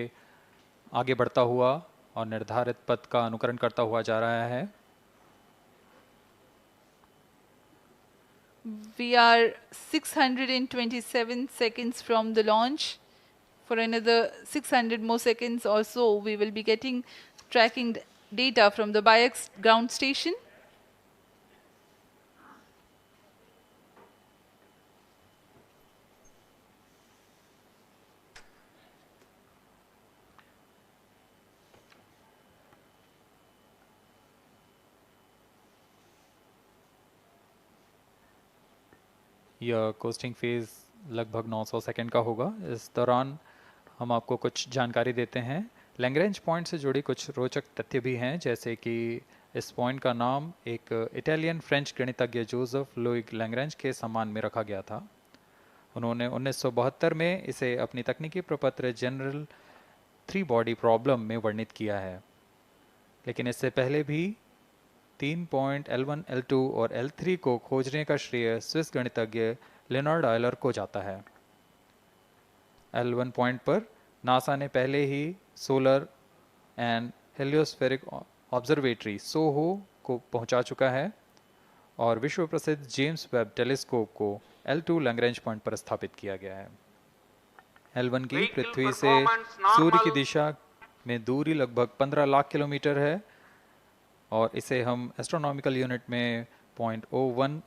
आगे बढ़ता हुआ और निर्धारित पथ का अनुकरण करता हुआ जा रहा है। We are 627 seconds from the launch. For another 600 more seconds or so, we will be getting tracking data from the BIAX ground station. यह कोस्टिंग फेज लगभग 900 सेकंड का होगा। इस दौरान हम आपको कुछ जानकारी देते हैं। लैग्रेंज पॉइंट से जुड़ी कुछ रोचक तथ्य भी हैं, जैसे कि इस पॉइंट का नाम एक इटालियन फ्रेंच गणितज्ञ जोसेफ लुई लैग्रेंज के सम्मान में रखा गया था। उन्होंने 1972 में इसे अपनी तकनीकी प्रपत्र जनरल 3 बॉडी प्रॉब्लम में वर्णित किया है, लेकिन इससे पहले भी 3 पॉइंट L1, L2 और L3 को खोजने का श्रेय स्विस गणितज्ञ लियोनार्ड आयलर को जाता है। L1 पॉइंट पर नासा ने पहले ही सोलर एंड हेलियोस्फेरिक ऑब्जर्वेटरी सोहो को पहुंचा चुका है और विश्व प्रसिद्ध जेम्स वेब टेलीस्कोप को L2 लैग्रेंज पॉइंट पर स्थापित किया गया है। L1 की पृथ्वी से सूर्य की दिशा में दूरी लगभग 15 लाख किलोमीटर है और इसे हम एस्ट्रोनॉमिकल यूनिट में 0.01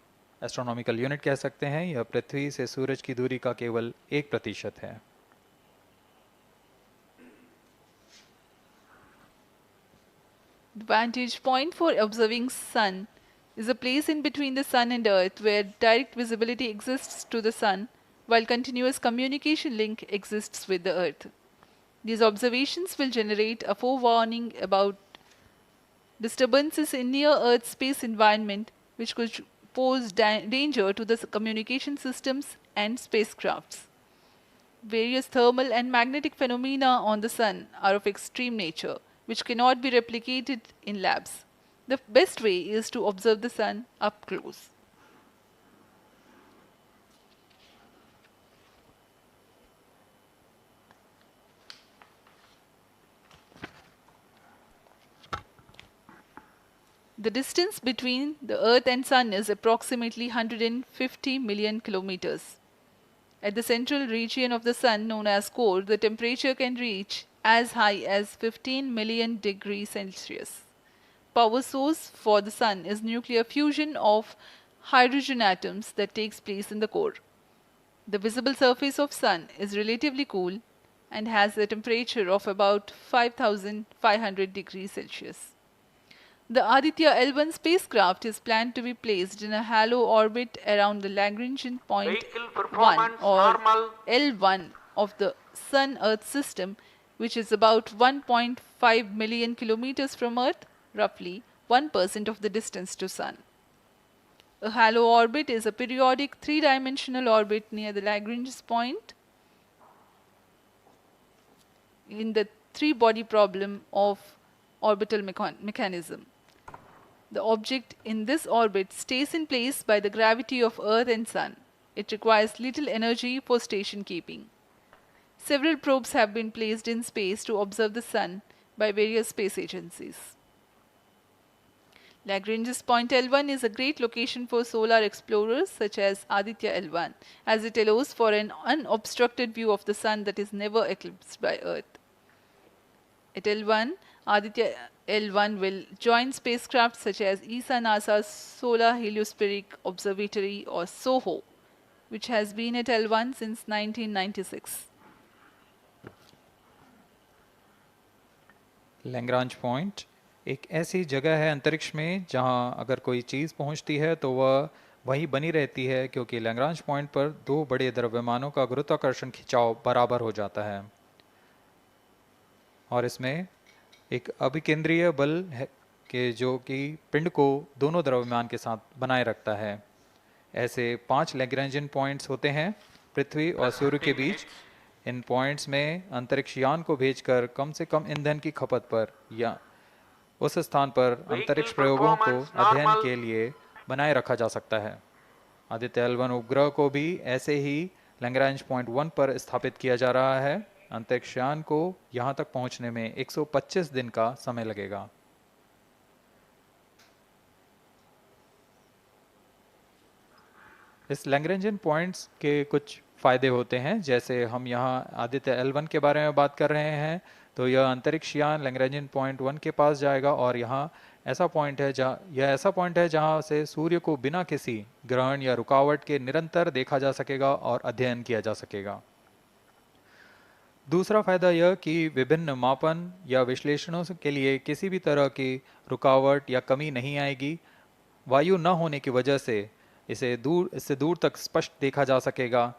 एस्ट्रोनॉमिकल यूनिट कह सकते हैं। यह पृथ्वी से सूरज की दूरी का केवल 1% है। The vantage point for observing sun is a place in between the sun and earth where direct visibility exists to the sun while continuous communication link exists with the earth. These observations will generate a forewarning about disturbances in near-Earth space environment which could pose danger to the communication systems and spacecrafts. Various thermal and magnetic phenomena on the sun are of extreme nature, which cannot be replicated in labs. The best way is to observe the sun up close. The distance between the Earth and Sun is approximately 150 million kilometers. At the central region of the Sun, known as core, the temperature can reach as high as 15 million degrees Celsius. Power source for the Sun is nuclear fusion of hydrogen atoms that takes place in the core. The visible surface of Sun is relatively cool and has a temperature of about 5,500 degrees Celsius. The Aditya L1 spacecraft is planned to be placed in a halo orbit around the Lagrangian point 1 or L1 of the Sun-Earth system, which is about 1.5 million kilometers from Earth, roughly 1% of the distance to Sun. A halo orbit is a periodic 3-dimensional orbit near the Lagrange's point in the 3-body problem of orbital mechanism. The object in this orbit stays in place by the gravity of Earth and Sun. It requires little energy for station keeping. Several probes have been placed in space to observe the Sun by various space agencies. Lagrange's point L1 is a great location for solar explorers such as Aditya L1, as it allows for an unobstructed view of the Sun that is never eclipsed by Earth. At L1, Aditya L1 will join spacecraft such as ESA-NASA's Solar Heliospheric Observatory or SOHO, which has been at L1 since 1996. Lagrange point एक ऐसी जगह है अंतरिक्ष में जहां अगर कोई चीज़ पहुंचती है तो वह वहीं बनी रहती है, क्योंकि लैग्रांज पॉइंट पर 2 बड़े द्रव्यमानों का गुरुत्वाकर्षण खिंचाव बराबर हो जाता है और इसमें एक अभिकेंद्रीय बल है कि जो कि पिंड को दोनों द्रव्यमान के साथ बनाए रखता है। ऐसे 5 लैग्रेंजियन पॉइंट्स होते हैं पृथ्वी और सूर्य के बीच। इन पॉइंट्स में अंतरिक्ष यान को भेजकर कम से कम ईंधन की खपत पर या उस स्थान पर अंतरिक्ष प्रयोगों को अध्ययन के लिए बनाए रखा जा सकता है। आदित्य L1 उपग्रह को भी ऐसे ही लैग्रेंज पॉइंट 1 पर स्थापित किया जा रहा है। अंतरिक्ष यान को यहां तक पहुंचने में 125 दिन का समय लगेगा। इस लैग्रेंजियन पॉइंट्स के कुछ फायदे होते हैं, जैसे हम यहाँ आदित्य L1 के बारे में बात कर रहे हैं तो यह अंतरिक्ष यान लैग्रेंजियन पॉइंट 1 के पास जाएगा और यहाँ ऐसा पॉइंट है जहाँ से सूर्य को बिना किसी ग्रहण या रुकावट के निरंतर देखा जा सकेगा और अध्ययन किया जा सकेगा। दूसरा फायदा यह कि विभिन्न मापन या विश्लेषणों के लिए किसी भी तरह की रुकावट या कमी नहीं आएगी। वायु न होने की वजह से इससे दूर तक स्पष्ट देखा जा सकेगा।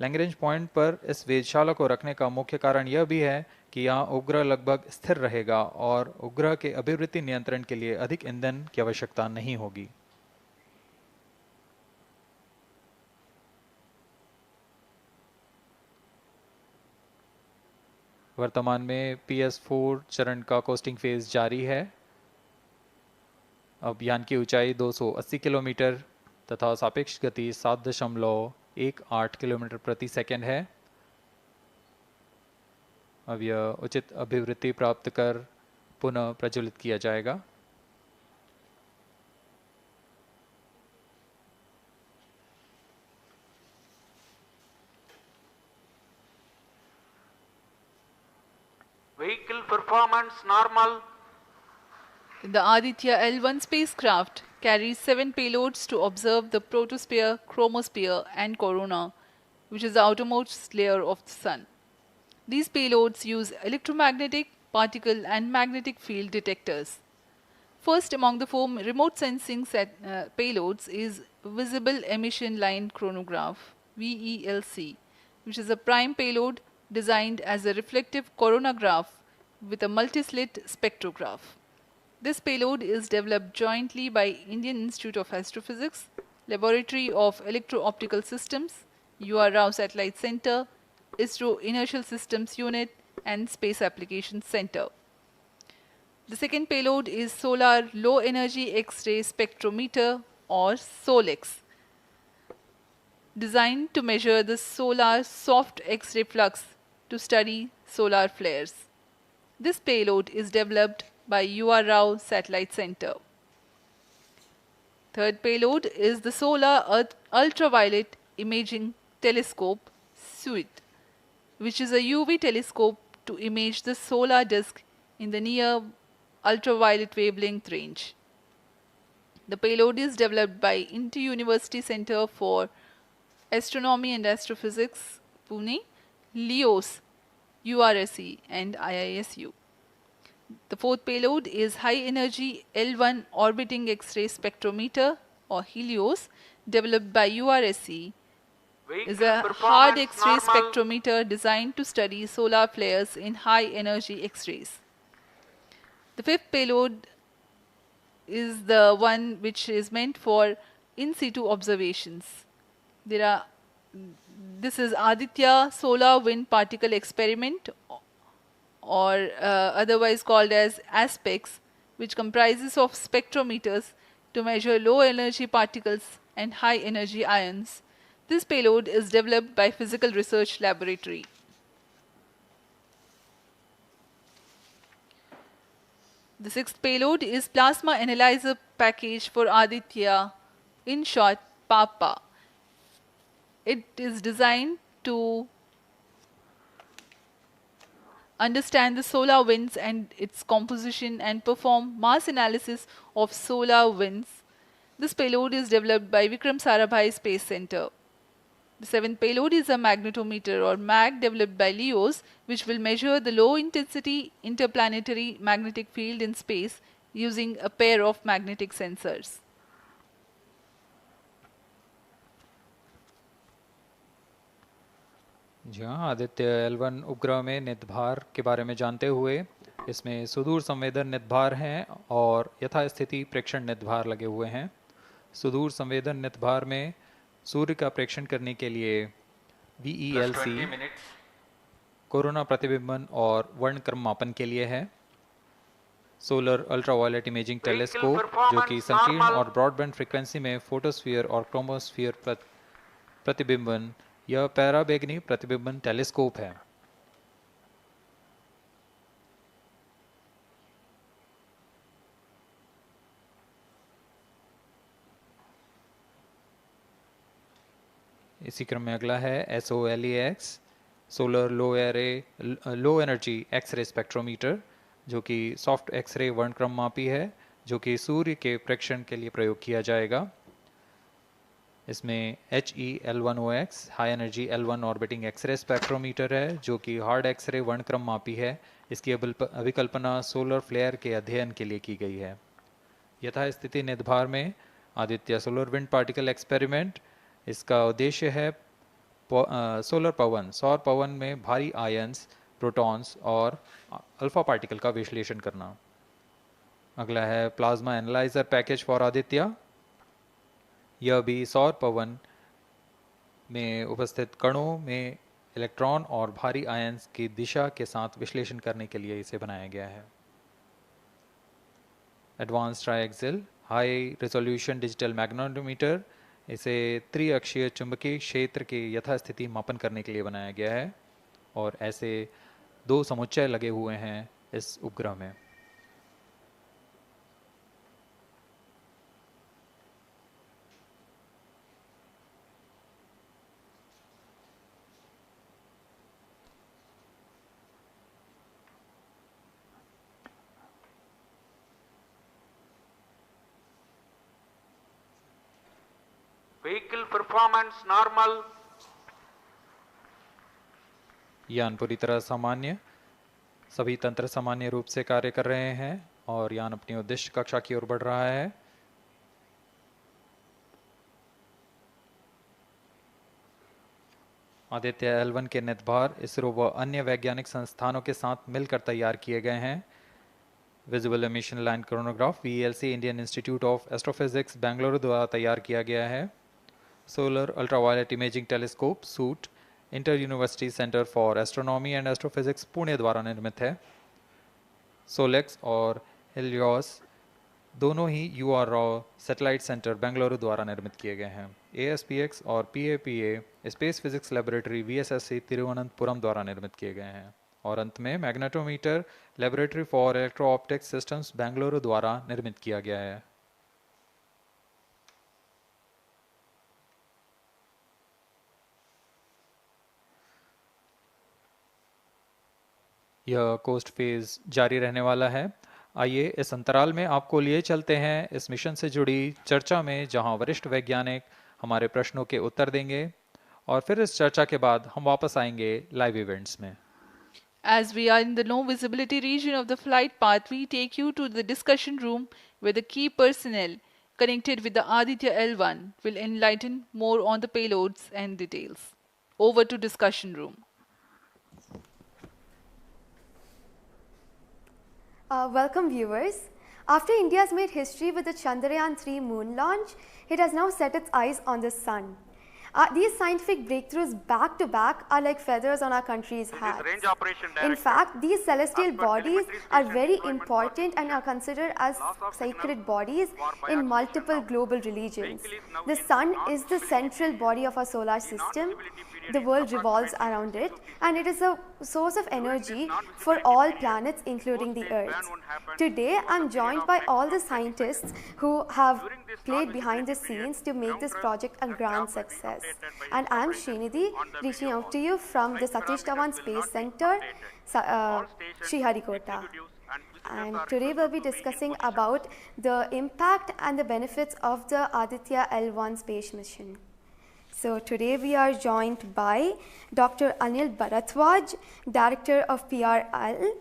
लैग्रेंज पॉइंट पर इस वेधशाला को रखने का मुख्य कारण यह भी है कि यहाँ उपग्रह लगभग स्थिर रहेगा और उपग्रह के अभिवृत्ति नियंत्रण के लिए अधिक ईंधन की आवश्यकता नहीं होगी। वर्तमान में PS4 चरण का कोस्टिंग फेज जारी है। अब यान की ऊंचाई 280 किलोमीटर तथा सापेक्ष गति 7.18 किलोमीटर प्रति सेकंड है। अब यह उचित अभिवृत्ति प्राप्त कर पुनः प्रज्वलित किया जाएगा। Vehicle performance normal. The Aditya L1 spacecraft carries 7 payloads to observe the protosphere, chromosphere and corona, which is the outermost layer of the Sun. These payloads use electromagnetic, particle and magnetic field detectors. First among the 4 remote sensing payloads is Visible Emission Line Chronograph (VELC), which is a prime payload designed as a reflective coronagraph with a multislit spectrograph. This payload is developed jointly by Indian Institute of Astrophysics, Laboratory of Electro-Optical Systems, UR Rao Satellite Center, ISRO Inertial Systems Unit and Space Applications Center. The second payload is Solar Low Energy X-ray Spectrometer or SOLEX, designed to measure the solar soft X-ray flux to study solar flares. This payload is developed by UR Rao Satellite Center. Third payload is the Solar Earth Ultraviolet Imaging Telescope SUIT, which is a UV telescope to image the solar disk in the near ultraviolet wavelength range. The payload is developed by Inter-University Center for Astronomy and Astrophysics, Pune, LEOS, URSE and IISU. The fourth payload is High Energy L1 Orbiting X-ray Spectrometer or HELIOS, developed by URSE. Is a hard X-ray spectrometer designed to study solar flares in high energy X-rays. The fifth payload is the one which is meant for in situ observations. This is Aditya Solar Wind Particle Experiment, or otherwise called as ASPEX, which comprises of spectrometers to measure low energy particles and high energy ions. This payload is developed by Physical Research Laboratory. The sixth payload is Plasma Analyzer Package for Aditya, in short PAPA. It is designed to understand the solar winds and its composition and perform mass analysis of solar winds. This payload is developed by Vikram Sarabhai Space Center. The seventh payload is a magnetometer or MAG developed by LEOS, which will measure the low intensity interplanetary magnetic field in space using a pair of magnetic sensors. जी हाँ, Aditya L1 उपग्रह में नितभार के बारे में जानते हुए इसमें सुदूर संवेदन नितभार हैं और यथास्थिति प्रेक्षण नितभार लगे हुए हैं। सुदूर संवेदन नितभार में सूर्य का प्रेक्षण करने के लिए VELC कोरोना प्रतिबिंबन और वर्णक्रम मापन के लिए है। सोलर अल्ट्रावायलेट इमेजिंग टेलीस्कोप जो कि संकीर्ण और ब्रॉडबैंड फ्रीक्वेंसी में फोटोस्फीयर और क्रोमोस्फीयर प्रतिबिंबन यह पैराबैंगनी प्रतिबिंबन टेलीस्कोप है। इसी क्रम में अगला है SOLEX solar low energy X-ray spectrometer जो कि सॉफ्ट एक्सरे वर्णक्रम मापी है जो कि सूर्य के प्रेक्षण के लिए प्रयोग किया जाएगा। इसमें HEL1OX high energy L1 orbiting X-ray spectrometer है जो कि हार्ड एक्सरे वर्णक्रम मापी है। इसकी अभिकल्पना सोलर फ्लेयर के अध्ययन के लिए की गई है। यथास्थिति नितभार में Aditya solar wind particle experiment, इसका उद्देश्य है सौर पवन में भारी आयंस, प्रोटॉन्स और अल्फा पार्टिकल का विश्लेषण करना। अगला है plasma analyser package for Aditya. यह भी सौर पवन में उपस्थित कणों में इलेक्ट्रॉन और भारी आयंस की दिशा के साथ विश्लेषण करने के लिए इसे बनाया गया है। Advance triaxial high resolution digital magnetometer, इसे त्रिअक्षीय चुंबकीय क्षेत्र के यथास्थिति मापन करने के लिए बनाया गया है और ऐसे 2 समुच्चय लगे हुए हैं इस उपग्रह में। Vehicle performance normal. यान पूरी तरह सामान्य, सभी तंत्र सामान्य रूप से कार्य कर रहे हैं और यान अपनी उद्दिष्ट कक्षा की ओर बढ़ रहा है। आदित्य L1 के नितभार इसरो व अन्य वैज्ञानिक संस्थानों के साथ मिलकर तैयार किए गए हैं। Visible emission line chronograph VELC Indian institute of astrophysics Bengaluru द्वारा तैयार किया गया है। Solar ultraviolet imaging telescope suit inter university centre for astronomy and astrophysics Pune द्वारा निर्मित है। सोलेक्स और हेलियोस दोनों ही UR सैटेलाइट सेंटर बेंगलुरु द्वारा निर्मित किए गए हैं। ASPX और PAPA space physics laboratory VSSC Thiruvananthapuram द्वारा निर्मित किए गए हैं। और अंत में magnetometer laboratory for electro optics systems Bengaluru द्वारा निर्मित किया गया है। यह कोस्ट फेज जारी रहने वाला है। आइए इस अंतराल में आपको लिए चलते हैं इस मिशन से जुड़ी चर्चा में, जहां वरिष्ठ वैज्ञानिक हमारे प्रश्नों के उत्तर देंगे और फिर इस चर्चा के बाद हम वापस आएंगे लाइव इवेंट्स में। As we are in the low visibility region of the flight path, we take you to the discussion room where the key personnel connected with the Aditya L1 will enlighten more on the payloads and details. Over to discussion room. Welcome viewers. After India has made history with the Chandrayaan-3 moon launch, it has now set its eyes on the sun. These scientific breakthroughs back to back are like feathers on our country's hat. In fact, these celestial bodies are very important and are considered as sacred bodies in multiple global religions. The sun is the central body of our solar system. The world revolves around it, and it is a source of energy for all planets, including the Earth. Today, I'm joined by all the scientists who have played behind the scenes to make this project a grand success. And I'm Srinidhi, reaching out to you from the Satish Dhawan Space Center, Sriharikota. And today we'll be discussing about the impact and the benefits of the Aditya L1 space mission. So today we are joined by Dr. Anil Bharadwaj, Director of PRL,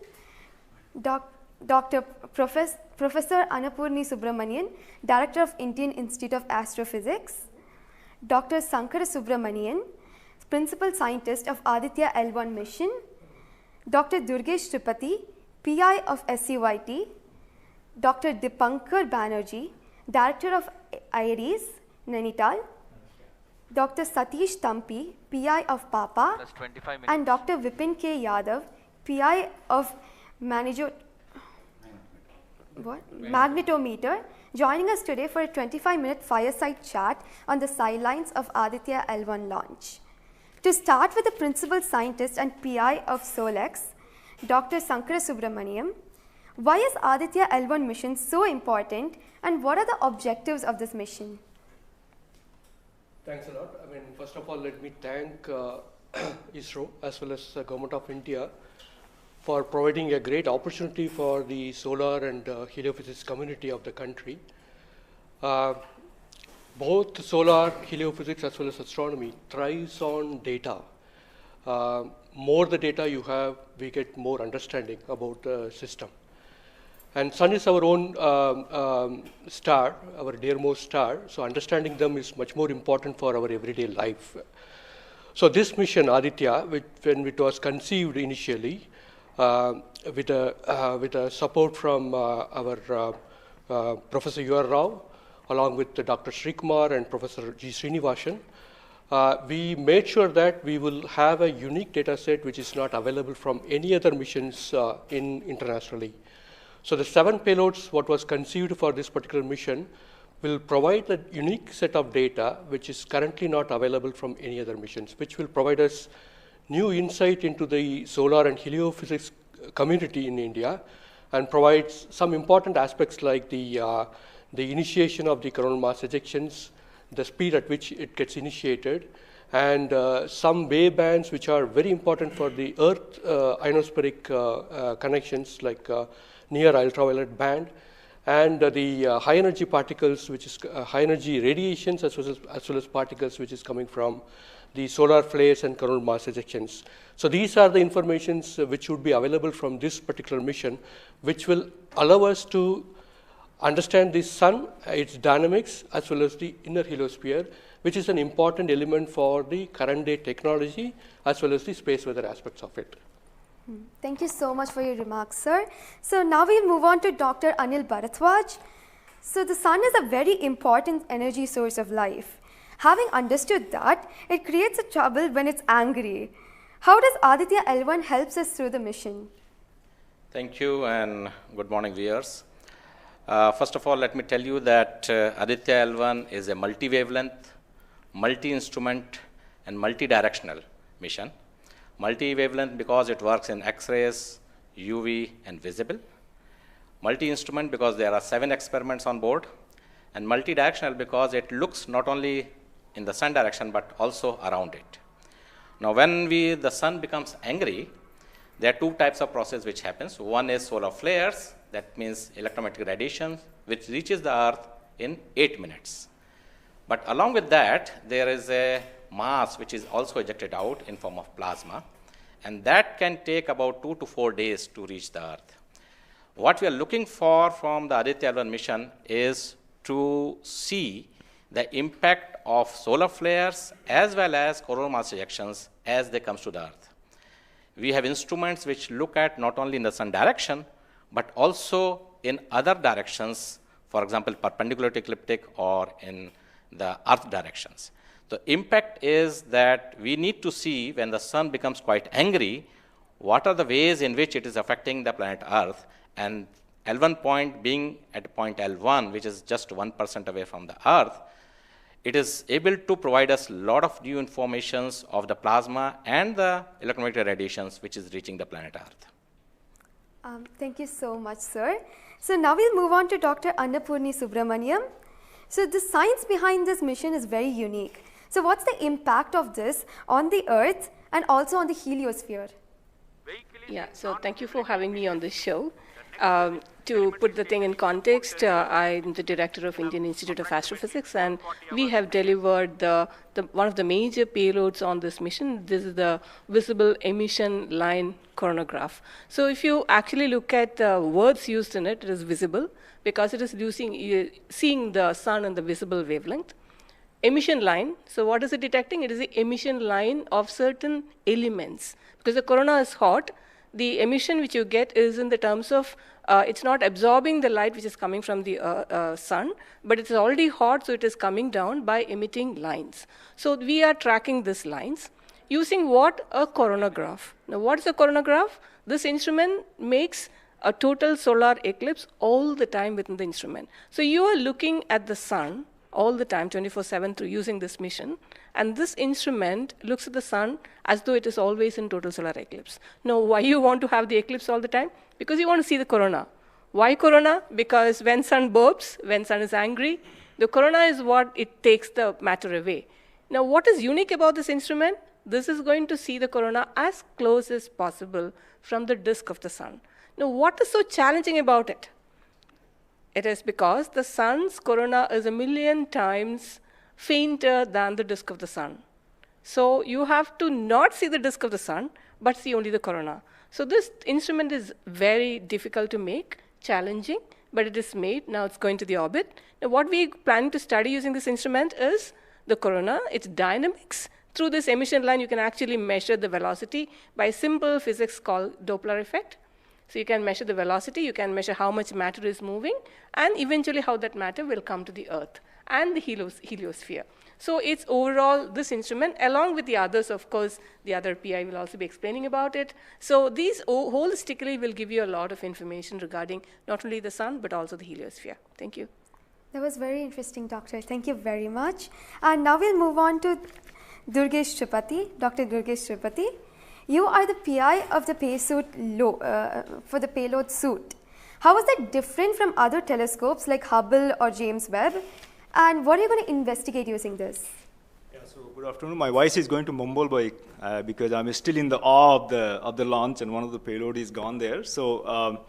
Professor Annapurni Subramanian, Director of Indian Institute of Astrophysics, Dr. Sankara Subramanian, Principal Scientist of Aditya L1 mission, Dr. Durgesh Tripathi, PI of SUIT, Dr. Dipankar Banerjee, Director of IRIS, Nainital, Dr. Satish Thampi, PI of PAPA, Plus 25 minutes. and Dr. Vipin K. Yadav, PI of Magnetometer, joining us today for a 25-minute fireside chat on the sidelines of Aditya L1 launch. To start with the principal scientist and PI of SOLEX, Dr. Sankara Subramaniam, why is Aditya L1 mission so important and what are the objectives of this mission? Thanks a lot. I mean, first of all, let me thank ISRO as well as the Government of India for providing a great opportunity for the solar and heliophysics community of the country. Both solar, heliophysics as well as astronomy thrives on data. More the data you have, we get more understanding about the system. And Sun is our own star, our dearmost star, so understanding them is much more important for our everyday life. So this mission, Aditya, when it was conceived initially, with a support from our Professor U.R. Rao, along with Dr. Srikumar and Professor G. Srinivasan, we made sure that we will have a unique data set which is not available from any other missions internationally. So the 7 payloads, what was conceived for this particular mission, will provide a unique set of data which is currently not available from any other missions, which will provide us new insight into the solar and heliophysics community in India and provides some important aspects like the initiation of the coronal mass ejections, the speed at which it gets initiated, and some wave bands which are very important for the Earth ionospheric connections like near ultraviolet band, and the high energy particles, which is high energy radiations as well as particles which is coming from the solar flares and coronal mass ejections. So these are the informations which would be available from this particular mission, which will allow us to understand the Sun, its dynamics, as well as the inner heliosphere, which is an important element for the current day technology as well as the space weather aspects of it. Thank you so much for your remarks, sir. So now we'll move on to Dr. Anil Bharadwaj. So the Sun is a very important energy source of life. Having understood that, it creates a trouble when it's angry. How does Aditya L1 helps us through the mission? Thank you and good morning, viewers. First of all, let me tell you that Aditya L1 is a multi-wavelength, multi-instrument and multi-directional mission. Multi-wavelength because it works in X-rays, UV and visible. Multi-instrument because there are 7 experiments on board. And multi-directional because it looks not only in the Sun direction but also around it. Now when the Sun becomes angry, there are 2 types of process which happens. One is solar flares, that means electromagnetic radiation, which reaches the Earth in 8 minutes. But along with that, there is a mass which is also ejected out in form of plasma, and that can take about 2 to 4 days to reach the Earth. What we are looking for from the Aditya L1 mission is to see the impact of solar flares as well as coronal mass ejections as they come to the Earth. We have instruments which look at not only in the Sun direction, but also in other directions, for example, perpendicular to ecliptic or in the Earth directions. The impact is that we need to see when the Sun becomes quite angry, what are the ways in which it is affecting the planet Earth, and L1 point being at point L1, which is just 1% away from the Earth, it is able to provide us a lot of new informations of the plasma and the electromagnetic radiations which is reaching the planet Earth. Thank you so much, sir. So now we'll move on to Dr. Annapurni Subramaniam. So the science behind this mission is very unique. So what's the impact of this on the Earth and also on the heliosphere? Yeah, so thank you for having me on this show. To put the thing in context, I'm the director of Indian Institute of Astrophysics, and we have delivered one of the major payloads on this mission. This is the visible emission line coronagraph. So if you actually look at the words used in it, it is visible because it is seeing the Sun in the visible wavelength. Emission line, so what is it detecting? It is the emission line of certain elements. Because the corona is hot, the emission which you get is in the terms of, it's not absorbing the light which is coming from the sun, but it's already hot, so it is coming down by emitting lines. So we are tracking these lines using what? A coronagraph. Now what is a coronagraph? This instrument makes a total solar eclipse all the time within the instrument. So you are looking at the sun all the time, 24/7, through using this mission. And this instrument looks at the sun as though it is always in total solar eclipse. Now, why you want to have the eclipse all the time? Because you want to see the corona. Why corona? Because when sun burps, when sun is angry, the corona is what it takes the matter away. Now, what is unique about this instrument? This is going to see the corona as close as possible from the disk of the sun. Now, what is so challenging about it? It is because the sun's corona is 1,000,000 times fainter than the disk of the sun. So you have to not see the disk of the sun, but see only the corona. So this instrument is very difficult to make, challenging, but it is made. Now it's going to the orbit. Now what we plan to study using this instrument is the corona, its dynamics. Through this emission line, you can actually measure the velocity by simple physics called Doppler effect. So you can measure the velocity, you can measure how much matter is moving, and eventually how that matter will come to the Earth and the heliosphere. So it's overall this instrument, along with the others, of course, the other PI will also be explaining about it. So these holistically will give you a lot of information regarding not only the sun, but also the heliosphere. Thank you. That was very interesting, Doctor. Thank you very much. And now we'll move on to Durgesh Tripathi, Dr. Durgesh Tripathi. You are the PI of the for the payload suit. How is that different from other telescopes like Hubble or James Webb? And what are you going to investigate using this? Yeah, so good afternoon. My voice is going to mumble because I'm still in the awe of the launch, and one of the payload is gone there. So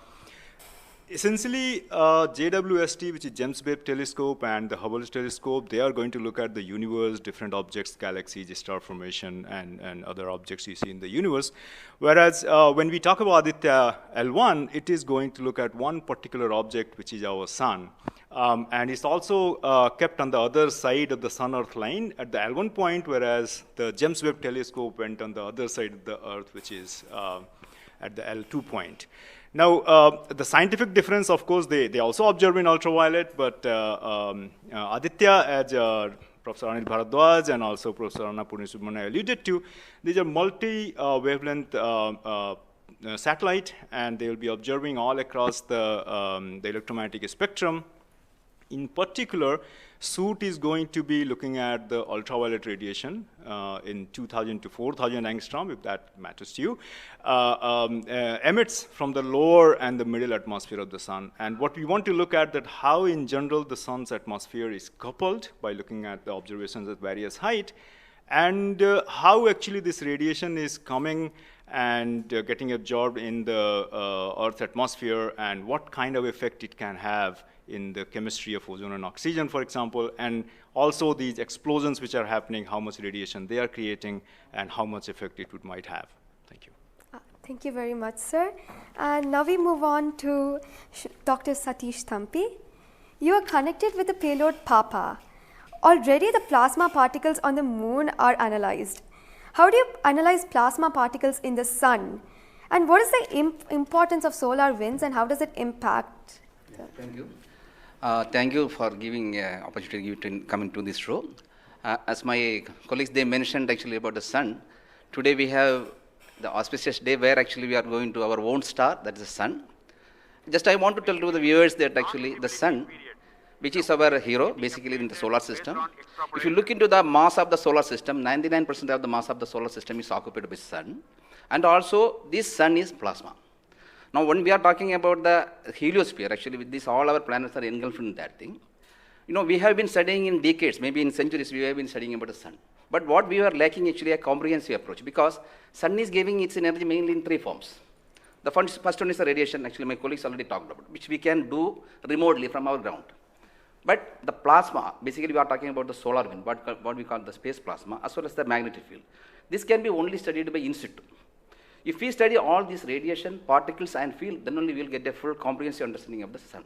essentially, JWST, which is James Webb Telescope, and the Hubble Telescope, they are going to look at the universe, different objects, galaxies, star formation, and other objects you see in the universe. Whereas when we talk about Aditya L1, it is going to look at one particular object, which is our sun. And it's also kept on the other side of the Sun-Earth line at the L1 point, whereas the James Webb Telescope went on the other side of the Earth, which is at the L2 point. Now, the scientific difference, of course, they also observe in ultraviolet, but Aditya, as Professor Anil Bharadwaj and also Professor Anna Purnisubramanian alluded to, these are multi-wavelength satellite, and they will be observing all across the electromagnetic spectrum. In particular, suit is going to be looking at the ultraviolet radiation in 2000 to 4000 angstrom, if that matters to you, emits from the lower and the middle atmosphere of the sun. And what we want to look at that how in general the sun's atmosphere is coupled by looking at the observations at various height, and how actually this radiation is coming and getting absorbed in the Earth's atmosphere, and what kind of effect it can have in the chemistry of ozone and oxygen, for example, and also these explosions which are happening, how much radiation they are creating, and how much effect it might have. Thank you. Thank you very much, sir. And now we move on to Dr. Satish Thampi. You are connected with the payload PAPA. Already the plasma particles on the moon are analyzed. How do you analyze plasma particles in the sun? And what is the importance of solar winds, and how does it impact? Thank you. Thank you for giving opportunity to come into this show. As my colleagues, they mentioned actually about the sun. Today we have the auspicious day where actually we are going to our own star, that is the sun. Just I want to tell to the viewers that actually the sun, which is our hero basically in the solar system. If you look into the mass of the solar system, 99% of the mass of the solar system is occupied by sun. And also this sun is plasma. Now, when we are talking about the heliosphere, actually with this, all our planets are engulfed in that thing. You know, we have been studying in decades, maybe in centuries, we have been studying about the sun. But what we are lacking actually a comprehensive approach, because sun is giving its energy mainly in three forms. The first one is the radiation, actually my colleagues already talked about, which we can do remotely from our ground. But the plasma, basically we are talking about the solar wind, what we call the space plasma, as well as the magnetic field. This can be only studied by in situ. If we study all these radiation, particles and field, then only we will get a full comprehensive understanding of the sun.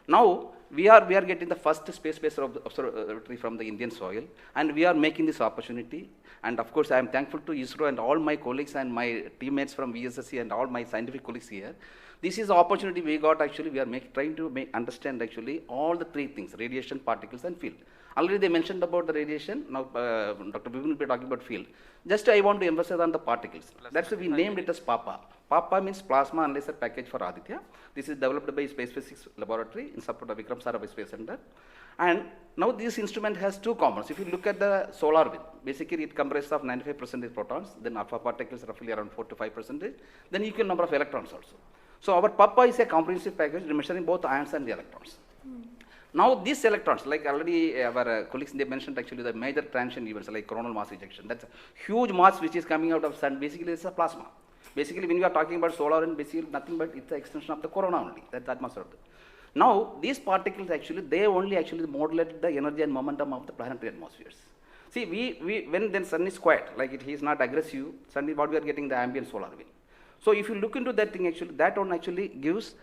Now, we are getting the first space-based observatory from the Indian soil, and we are making this opportunity. And of course, I am thankful to ISRO and all my colleagues and my teammates from VSSC and all my scientific colleagues here. This is the opportunity we got actually. We are trying to understand actually all the three things: radiation, particles, and field. Already they mentioned about the radiation. Now, Dr. Bibin will be talking about field. Just I want to emphasize on the particles. That's why we named it as PAPA. PAPA means Plasma Analyzer Package for Aditya. This is developed by Space Physics Laboratory in support of Vikram Sarabhai Space Center. And now this instrument has two components. If you look at the solar wind, basically it comprises of 95% protons, then alpha particles roughly around 4 to 5%, then equal number of electrons also. So our PAPA is a comprehensive package measuring both ions and the electrons. Now these electrons, like already our colleagues they mentioned actually the major transition events like coronal mass ejection. That's a huge mass which is coming out of sun. Basically it's a plasma. Basically when we are talking about solar and basically nothing but it's the extension of the corona only. That's the atmosphere. Now these particles actually they only actually modulate the energy and momentum of the planetary atmospheres. See when then sun is quiet, like it is not aggressive, sun is what we are getting the ambient solar wind. So if you look into that thing actually, that one actually gives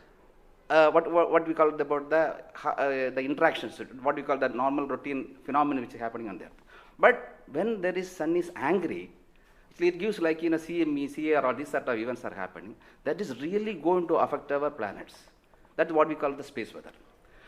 what we call about the interactions, what we call the normal routine phenomenon which is happening on the earth. But when there is sun is angry, it gives like in a CME, CAR or these sort of events are happening, that is really going to affect our planets. That's what we call the space weather.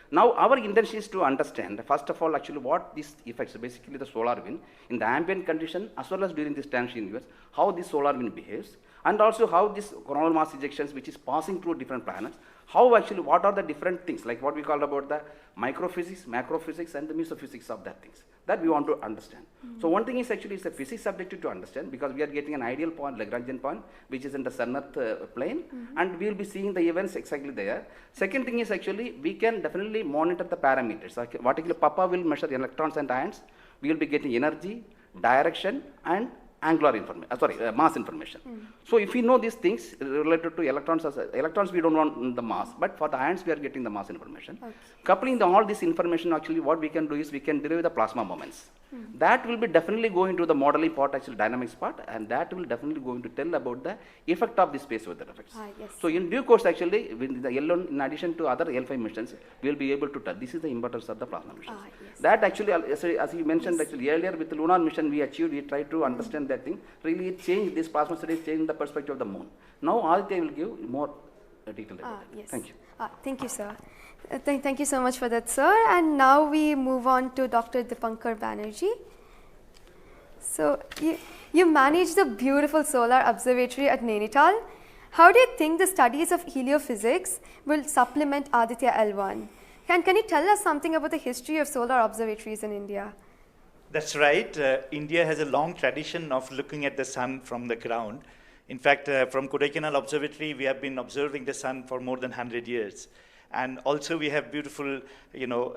Now our intention is to understand, first of all actually what these effects, basically the solar wind, in the ambient condition as well as during this transition events, how this solar wind behaves, and also how this coronal mass ejections which is passing through different planets, how actually, what are the different things, like what we call about the microphysics, macrophysics, and the mesophysics of that things, that we want to understand. So one thing is actually it's a physics subjective to understand because we are getting an ideal point, Lagrangian point, which is in the sun-earth plane, and we will be seeing the events exactly there. Second thing is actually, we can definitely monitor the parameters. Like, particularly PAPA will measure the electrons and ions, we will be getting energy, direction, and angular information, mass information. So if we know these things related to electrons, electrons we don't want the mass, but for the ions we are getting the mass information. Coupling all this information, actually what we can do is we can derive the plasma moments. That will be definitely going to the modeling part, actually dynamics part, and that will definitely going to tell about the effect of the space weather effects. Yes. So in due course actually, with the L1 in addition to other L5 missions, we will be able to tell. This is the importance of the plasma missions. That actually, as you mentioned actually earlier with the lunar mission we achieved, we tried to understand that thing. Really it changed, this plasma studies changed the perspective of the moon. Now Aditya will give more detail about it. Yes. Thank you. Thank you, sir. Thank you so much for that, sir. And now we move on to Dr. Dipankar Banerjee. So you manage the beautiful solar observatory at Nainital. How do you think the studies of heliophysics will supplement Aditya L1? Can you tell us something about the history of solar observatories in India? That's right. India has a long tradition of looking at the sun from the ground. In fact, from Kodaikanal Observatory, we have been observing the sun for more than 100 years. And also we have beautiful,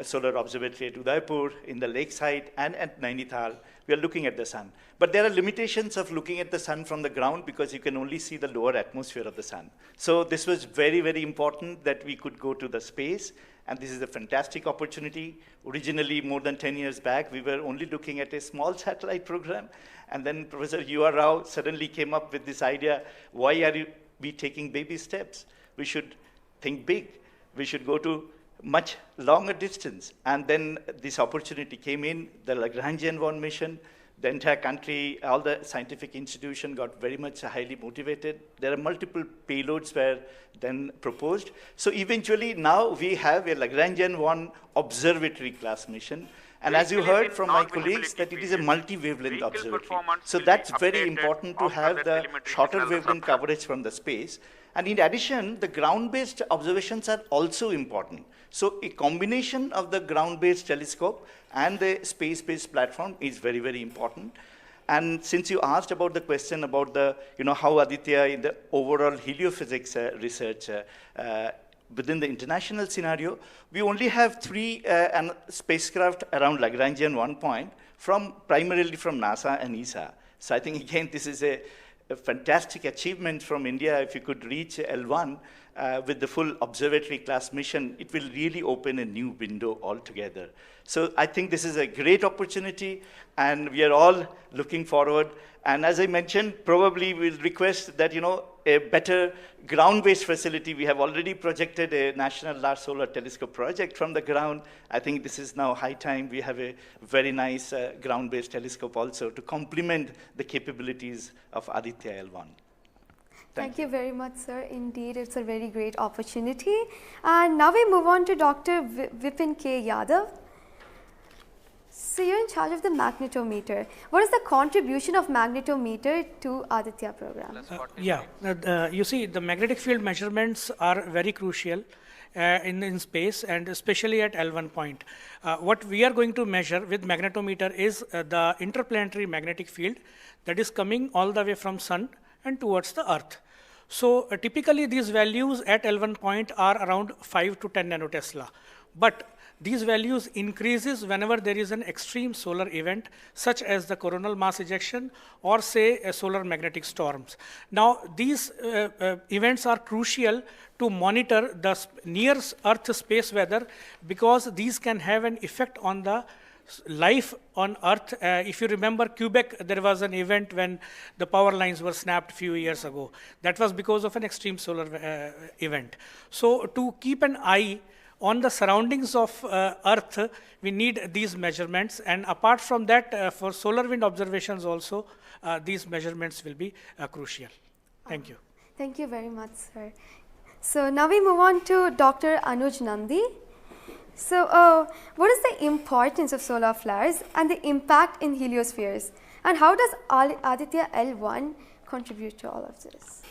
solar observatory at Udaipur, in the lakeside, and at Nainital. We are looking at the sun. But there are limitations of looking at the sun from the ground because you can only see the lower atmosphere of the sun. So this was very, very important that we could go to the space. And this is a fantastic opportunity. Originally, more than 10 years back, we were only looking at a small satellite program. And then Professor U.R. Rao suddenly came up with this idea, why are we taking baby steps? We should think big. We should go to much longer distance. And then this opportunity came in, the Lagrangian 1 mission. The entire country, all the scientific institution got very much highly motivated. There are multiple payloads were then proposed. So eventually now we have a Lagrangian 1 observatory class mission. And as you heard from my colleagues, that it is a multi-wavelength observatory. So that's very important to have the shorter wavelength coverage from the space. And in addition, the ground-based observations are also important. So a combination of the ground-based telescope and the space-based platform is very, very important. And since you asked about the question about the, how Aditya in the overall heliophysics research within the international scenario, we only have 3 spacecraft around Lagrangian 1 point primarily from NASA and ESA. So I think again this is a fantastic achievement from India if you could reach L1 with the full observatory class mission, it will really open a new window altogether. So I think this is a great opportunity, and we are all looking forward. And as I mentioned, probably we'll request that, a better ground-based facility. We have already projected a National Large Solar Telescope project from the ground. I think this is now high time we have a very nice ground-based telescope also to complement the capabilities of Aditya L1. Thank you very much, sir. Indeed, it's a very great opportunity. And now we move on to Dr. Vipin K. Yadav. So you're in charge of the magnetometer. What is the contribution of magnetometer to Aditya program? You see, the magnetic field measurements are very crucial in space, and especially at L1 point. What we are going to measure with magnetometer is the interplanetary magnetic field that is coming all the way from Sun and towards the Earth. So typically these values at L1 point are around 5 to 10 nanotesla. But these values increases whenever there is an extreme solar event, such as the coronal mass ejection or say solar magnetic storms. Now these events are crucial to monitor the near Earth space weather, because these can have an effect on the life on Earth. If you remember Quebec, there was an event when the power lines were snapped a few years ago. That was because of an extreme solar event. So to keep an eye on the surroundings of Earth, we need these measurements, and apart from that, for solar wind observations also, these measurements will be crucial. Thank you. Thank you very much, sir. So now we move on to Dr. Anuj Nandi. So what is the importance of solar flares and the impact in heliospheres, and how does Aditya L1 contribute to all of this?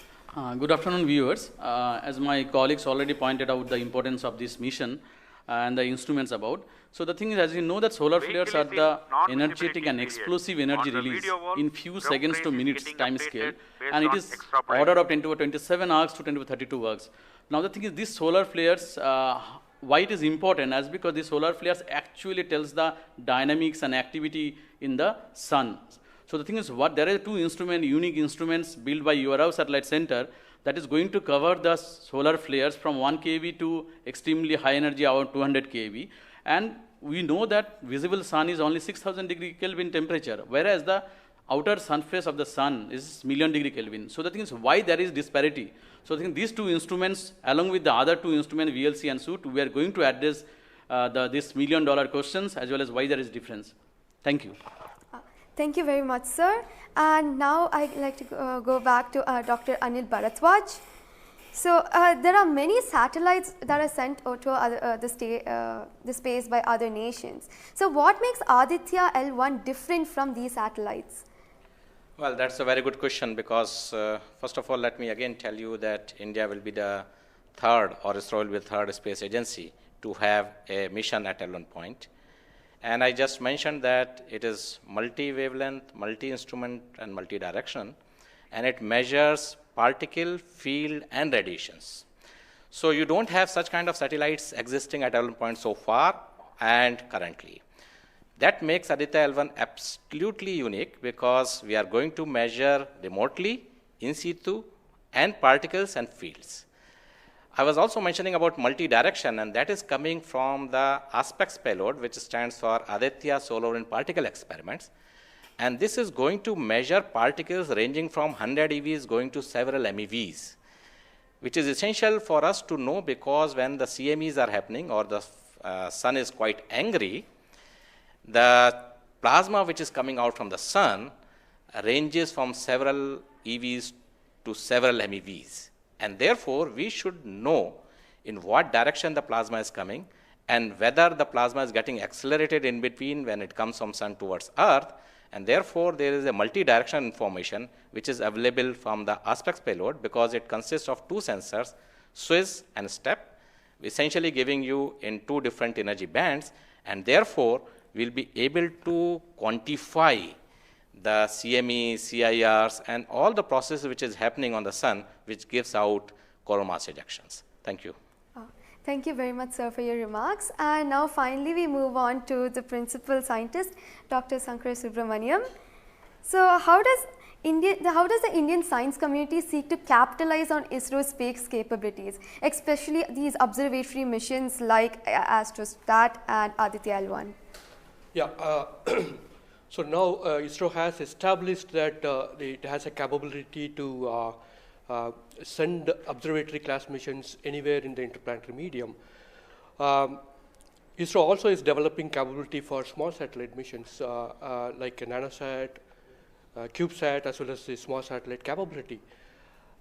Good afternoon, viewers. As my colleagues already pointed out the importance of this mission and the instruments about. So the thing is, as you know, that solar flares are the energetic and explosive energy release in few seconds to minutes time scale, and it is ordered of 10 to 27 arcs to 10 to 32 arcs. Now the thing is, these solar flares, why it is important, as because the solar flares actually tells the dynamics and activity in the sun. So the thing is, there are two unique instruments built by URAV Satellite Center that is going to cover the solar flares from 1 keV to extremely high energy, about 200 keV. And we know that visible sun is only 6000 degree Kelvin temperature, whereas the outer surface of the sun is 1,000,000 degree Kelvin. So the thing is, why there is disparity? So I think these two instruments, along with the other two instruments, VLC and SUIT, we are going to address this $1 million questions, as well as why there is difference. Thank you. Thank you very much, sir. And now I'd like to go back to Dr. Anil Bharadwaj. So there are many satellites that are sent to the space by other nations. So what makes Aditya L1 different from these satellites? Well, that's a very good question, because first of all, let me again tell you that India will be the third, or ISRO will be the third space agency to have a mission at L1 point. And I just mentioned that it is multi-wavelength, multi-instrument, and multi-direction, and it measures particle, field, and radiations. So you don't have such kind of satellites existing at L1 point so far and currently. That makes Aditya L1 absolutely unique, because we are going to measure remotely, in situ, and particles and fields. I was also mentioning about multi-direction, and that is coming from the ASPEX payload, which stands for Aditya Solar Wind Particle Experiments. And this is going to measure particles ranging from 100 EVs going to several MeVs, which is essential for us to know, because when the CMEs are happening or the sun is quite angry, the plasma which is coming out from the sun ranges from several EVs to several MeVs. And therefore, we should know in what direction the plasma is coming, and whether the plasma is getting accelerated in between when it comes from sun towards earth. And therefore, there is a multi-direction information which is available from the ASPEX payload, because it consists of two sensors, SWIS and STEP, essentially giving you in two different energy bands, and therefore we'll be able to quantify the CME, CIRs, and all the processes which is happening on the sun, which gives out coronal mass ejections. Thank you. Thank you very much, sir, for your remarks. And now finally we move on to the principal scientist, Dr. Sankara Subramaniam. So how does How does the Indian science community seek to capitalize on ISRO's space capabilities, especially these observatory missions like Astrostat and Aditya L1? Yeah, so now ISRO has established that it has a capability to send observatory class missions anywhere in the interplanetary medium. ISRO also is developing capability for small satellite missions like a nanosat, CubeSat, as well as the small satellite capability.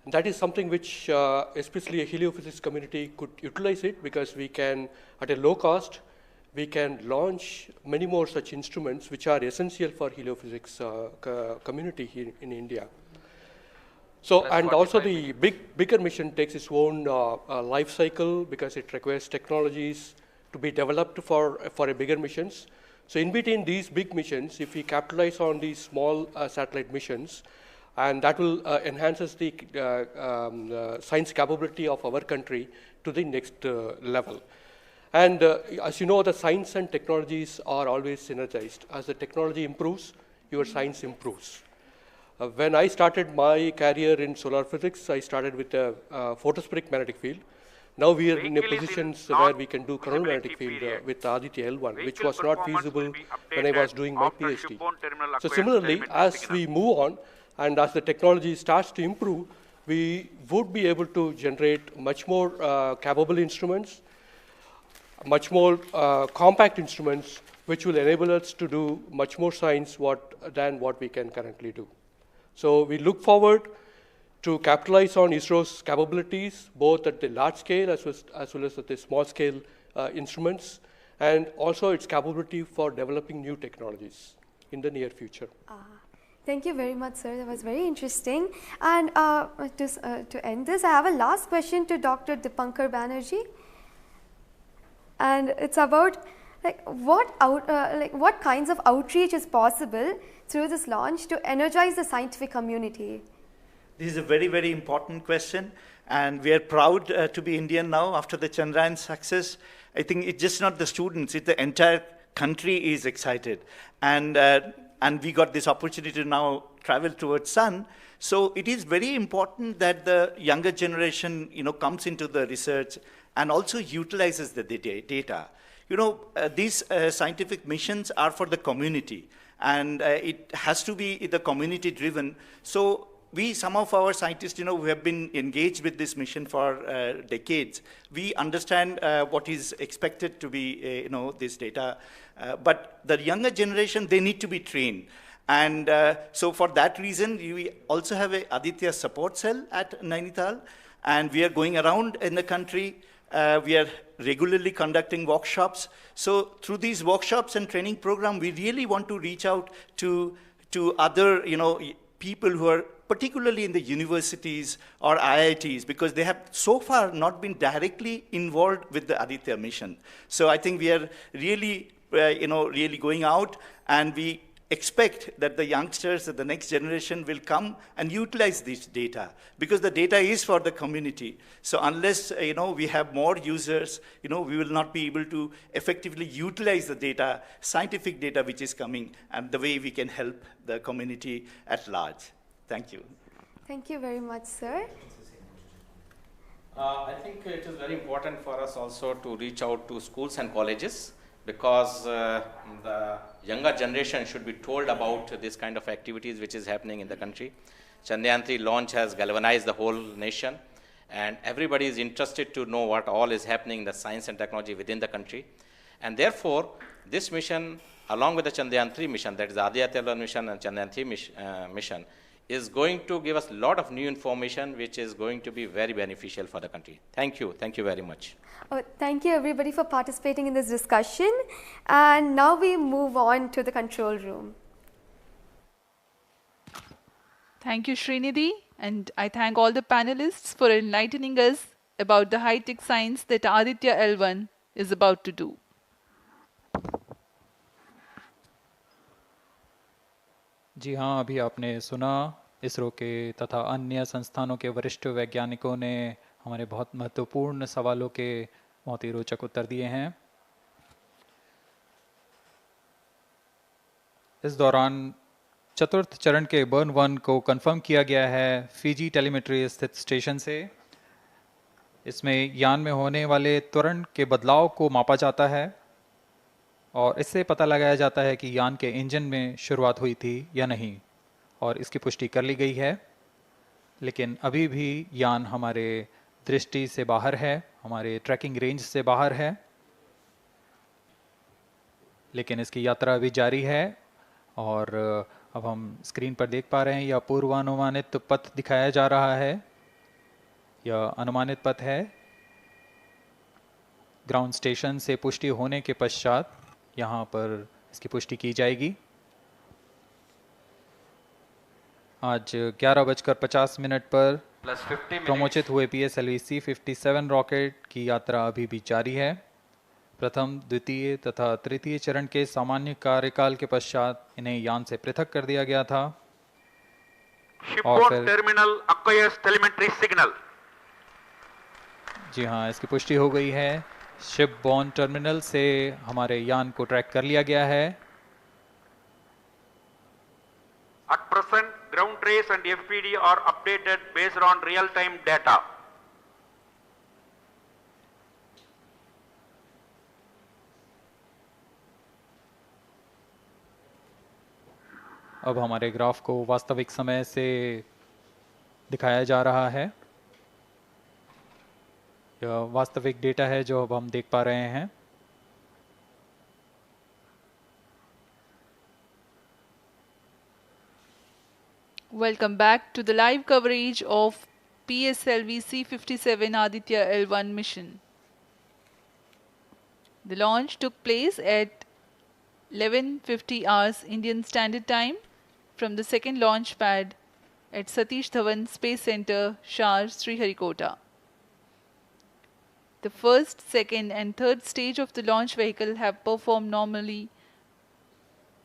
And that is something which especially a heliophysics community could utilize it, because we can, at a low cost, we can launch many more such instruments which are essential for heliophysics community here in India. So, and also the bigger mission takes its own life cycle, because it requires technologies to be developed for a bigger missions. So in between these big missions, if we capitalize on these small satellite missions, and that will enhances the science capability of our country to the next level. And as you know, the science and technologies are always synergized. As the technology improves, your science improves. When I started my career in solar physics, I started with a photospheric magnetic field. Now we are in a position where we can do coronal magnetic field with Aditya L1, which was not feasible when I was doing my PhD. So similarly, as we move on and as the technology starts to improve, we would be able to generate much more capable instruments, much more compact instruments, which will enable us to do much more science than what we can currently do. So we look forward to capitalize on ISRO's capabilities, both at the large scale as well as at the small scale instruments, and also its capability for developing new technologies in the near future. Thank you very much, sir. That was very interesting. And to end this, I have a last question to Dr. Dipankar Banerjee. And it's about what kinds of outreach is possible through this launch to energize the scientific community? This is a very, very important question, and we are proud to be Indian now after the Chandrayaan success. I think it's just not the students, it's the entire country is excited. And we got this opportunity to now travel towards Sun. So it is very important that the younger generation, comes into the research and also utilizes the data. These scientific missions are for the community, and it has to be the community driven. So some of our scientists, who have been engaged with this mission for decades, we understand what is expected to be, this data. But the younger generation, they need to be trained. And so for that reason, we also have a Aditya support cell at Nainital, and we are going around in the country. We are regularly conducting workshops. So through these workshops and training program, we really want to reach out to other, people who are particularly in the universities or IITs, because they have so far not been directly involved with the Aditya mission. So I think we are really, really going out, and we expect that the youngsters, the next generation will come and utilize this data, because the data is for the community. So unless, we have more users, we will not be able to effectively utilize the data, scientific data which is coming, and the way we can help the community at large. Thank you. Thank you very much, sir. I think it is very important for us also to reach out to schools and colleges, because the younger generation should be told about this kind of activities which is happening in the country. Chandrayaan 3 launch has galvanized the whole nation, and everybody is interested to know what all is happening in the science and technology within the country. And therefore, this mission, along with the Chandrayaan 3 mission, that is the Aditya L1 mission and Chandrayaan 3 mission, is going to give us a lot of new information which is going to be very beneficial for the country. Thank you. Thank you very much. Thank you everybody for participating in this discussion. And now we move on to the control room. Thank you, Srinidhi. And I thank all the panelists for enlightening us about the high-tech science that Aditya L1 is about to do. जी हाँ, अभी आपने सुना इसरो के तथा अन्य संस्थानों के वरिष्ठ वैज्ञानिकों ने हमारे बहुत महत्वपूर्ण सवालों के बहुत ही रोचक उत्तर दिए हैं। इस दौरान चतुर्थ चरण के बर्न 1 को कंफर्म किया गया है फिजी टेलीमेट्री स्थित स्टेशन से। इसमें यान में होने वाले त्वरण के बदलाव को मापा जाता है और इससे पता लगाया जाता है कि यान के इंजन में शुरुआत हुई थी या नहीं, और इसकी पुष्टि कर ली गई है। लेकिन अभी भी यान हमारे दृष्टि से बाहर है, हमारे ट्रैकिंग रेंज से बाहर है, लेकिन इसकी यात्रा अभी जारी है। और अब हम स्क्रीन पर देख पा रहे हैं यह पूर्वानुमानित पथ दिखाया जा रहा है। यह अनुमानित पथ है। ग्राउंड स्टेशन से पुष्टि होने के पश्चात यहाँ पर इसकी पुष्टि की जाएगी। आज 11:50 पर प्रमोचित हुए PSLV C57 रॉकेट की यात्रा अभी भी जारी है। प्रथम, द्वितीय तथा तृतीय चरण के सामान्य कार्यकाल के पश्चात इन्हें यान से पृथक कर दिया गया था। और फिर टर्मिनल acquires telemetry signal. जी हाँ, इसकी पुष्टि हो गई है। शिप बॉर्न टर्मिनल से हमारे यान को ट्रैक कर लिया गया है। At present, ground trace and FPD are updated based on real-time data. अब हमारे ग्राफ को वास्तविक समय से दिखाया जा रहा है। यह वास्तविक डेटा है जो अब हम देख पा रहे हैं। Welcome back to the live coverage of PSLV C57 Aditya L1 mission. The launch took place at 11:50 hours Indian Standard Time from the second launch pad at Satish Dhawan Space Center, Shar, Sriharikota. The first, second and third stage of the launch vehicle have performed normally,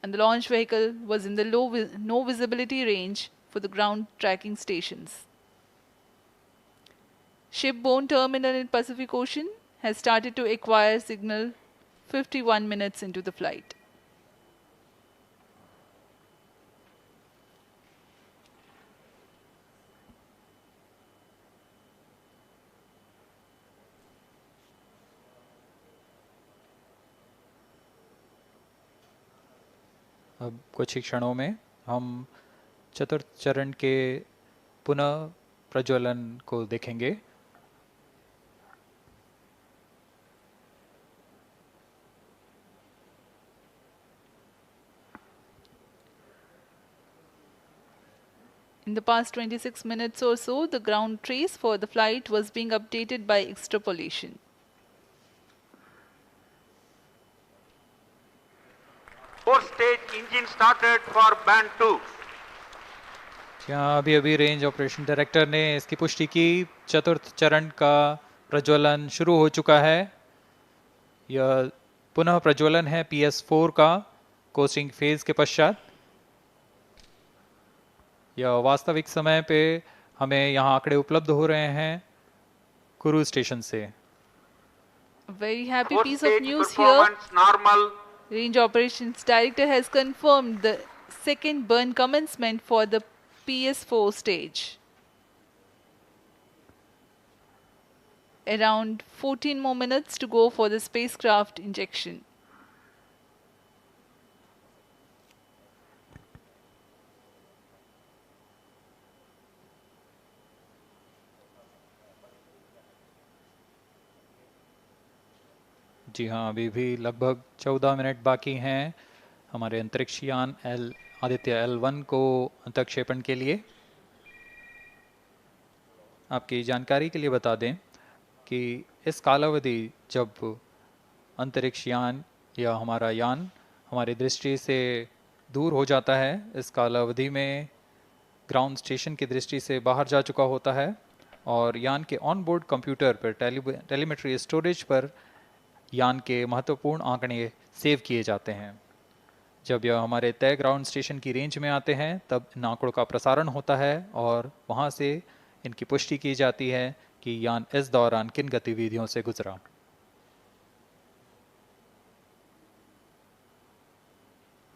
and the launch vehicle was in the no visibility range for the ground tracking stations. Shipborne terminal in Pacific Ocean has started to acquire signal 51 minutes into the flight. अब कुछ ही क्षणों में हम चतुर्थ चरण के पुनः प्रज्वलन को देखेंगे। In the past 26 minutes or so, the ground trace for the flight was being updated by extrapolation. Fourth stage engine started for band 2. यहाँ अभी रेंज ऑपरेशन डायरेक्टर ने इसकी पुष्टि की। चतुर्थ चरण का प्रज्वलन शुरू हो चुका है। यह पुनः प्रज्वलन है PS4 का कोस्टिंग फेज के पश्चात। यह वास्तविक समय पे हमें यहाँ आंकड़े उपलब्ध हो रहे हैं क्रूज स्टेशन से। Very happy piece of news here. Normal. Range Operations Director has confirmed the second burn commencement for the PS4 stage. Around 14 more minutes to go for the spacecraft injection. जी हाँ, अभी भी लगभग 14 minute बाकी हैं हमारे अंतरिक्ष यान आदित्य L1 को अंतक्षेपण के लिए। आपकी जानकारी के लिए बता दें कि इस कालावधि जब अंतरिक्ष यान या हमारा यान हमारी दृष्टि से दूर हो जाता है, इस कालावधि में ग्राउंड स्टेशन की दृष्टि से बाहर जा चुका होता है और यान के ऑन बोर्ड कंप्यूटर पर टेलीमेट्री स्टोरेज पर यान के महत्वपूर्ण आंकड़े सेव किए जाते हैं। जब यह हमारे तय ग्राउंड स्टेशन की रेंज में आते हैं तब इन आंकड़ों का प्रसारण होता है और वहां से इनकी पुष्टि की जाती है कि यान इस दौरान किन गतिविधियों से गुजरा।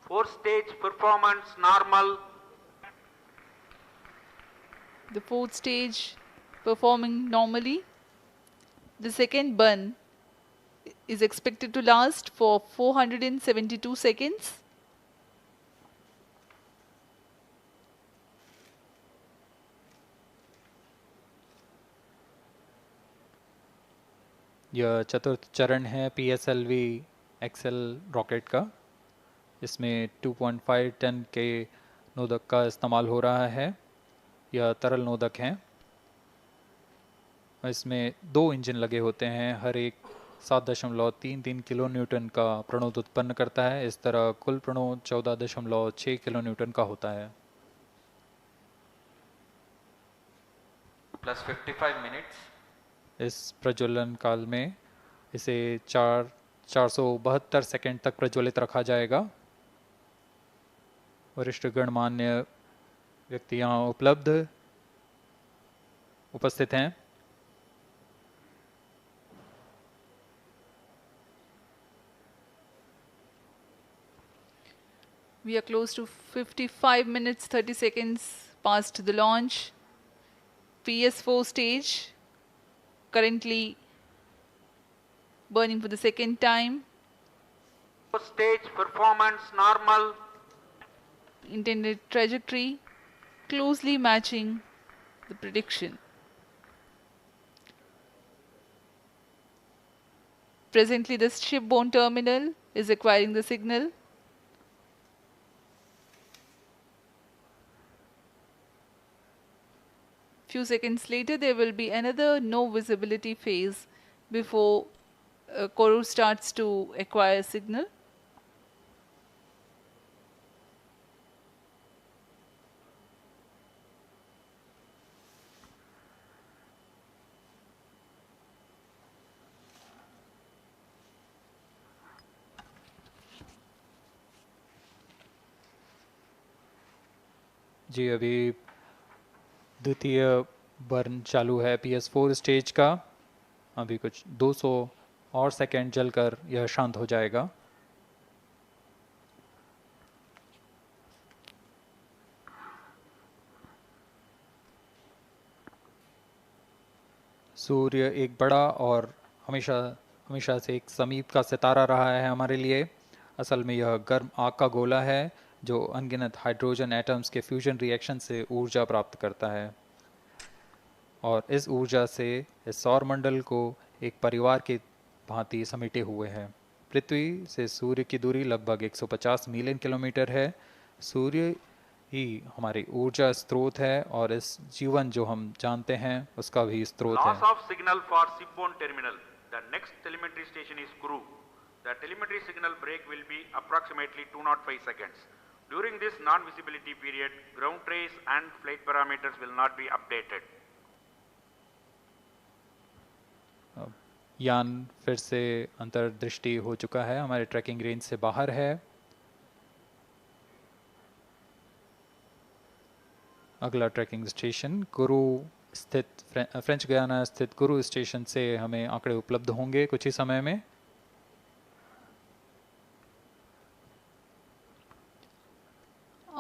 Fourth stage performance normal. The fourth stage performing normally. The second burn is expected to last for 472 seconds. यह चतुर्थ चरण है PSLV एक्सेल रॉकेट का। इसमें 2.5 टन के नोदक का इस्तेमाल हो रहा है। यह तरल नोदक हैं। इसमें 2 इंजन लगे होते हैं। हर एक 7.33 किलो न्यूटन का प्रणोद उत्पन्न करता है। इस तरह कुल प्रणोद 14.6 किलो न्यूटन का होता है। Plus 55 minutes. इस प्रज्वलन काल में इसे 472 सेकंड तक प्रज्वलित रखा जाएगा। वरिष्ठ गणमान्य व्यक्ति यहाँ उपस्थित हैं। We are close to 55 minutes 30 seconds past the launch. PS4 stage currently burning for the second time. Stage performance normal. Intended trajectory closely matching the prediction. Presently the shipborne terminal is acquiring the signal. Few seconds later there will be another no visibility phase before Koru starts to acquire signal. जी अभी द्वितीय burn चालू है PS4 stage का। अभी कुछ 200 और second जलकर यह शांत हो जाएगा। सूर्य एक बड़ा और हमेशा से एक समीप का सितारा रहा है हमारे लिए। असल में यह गर्म आग का गोला है जो अनगिनत हाइड्रोजन एटम्स के फ्यूजन रिएक्शन से ऊर्जा प्राप्त करता है और इस ऊर्जा से इस सौर मंडल को एक परिवार की भांति समेटे हुए है। पृथ्वी से सूर्य की दूरी लगभग 150 मिलियन किलोमीटर है। सूर्य ही हमारी ऊर्जा स्रोत है और इस जीवन जो हम जानते हैं उसका भी स्रोत है। Loss of signal for shipborne terminal. The next telemetry station is Kuru. The telemetry signal break will be approximately 205 seconds. During this non-visibility period, ground trace and flight parameters will not be updated. यान फिर से अंतर्दृष्टि हो चुका है, हमारे trekking range से बाहर है। अगला ट्रैकिंग स्टेशन कुरु स्थित फ्रेंच गयाना स्थित कुरु स्टेशन से हमें आंकड़े उपलब्ध होंगे कुछ ही समय में।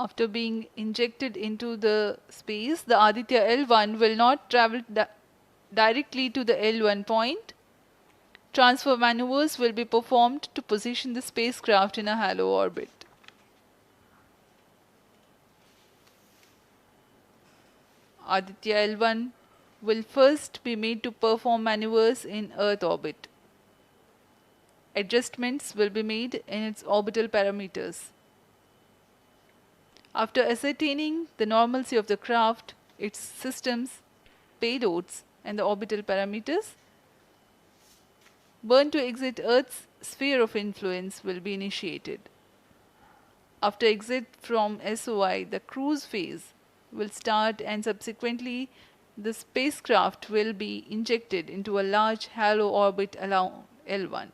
After being injected into the space, the Aditya L1 will not travel directly to the L1 point. Transfer maneuvers will be performed to position the spacecraft in a halo orbit. Aditya L1 will first be made to perform maneuvers in Earth orbit. Adjustments will be made in its orbital parameters. After ascertaining the normalcy of the craft, its systems, payloads, and the orbital parameters, burn to exit Earth's sphere of influence will be initiated. After exit from SOI, the cruise phase will start and subsequently the spacecraft will be injected into a large halo orbit along L1.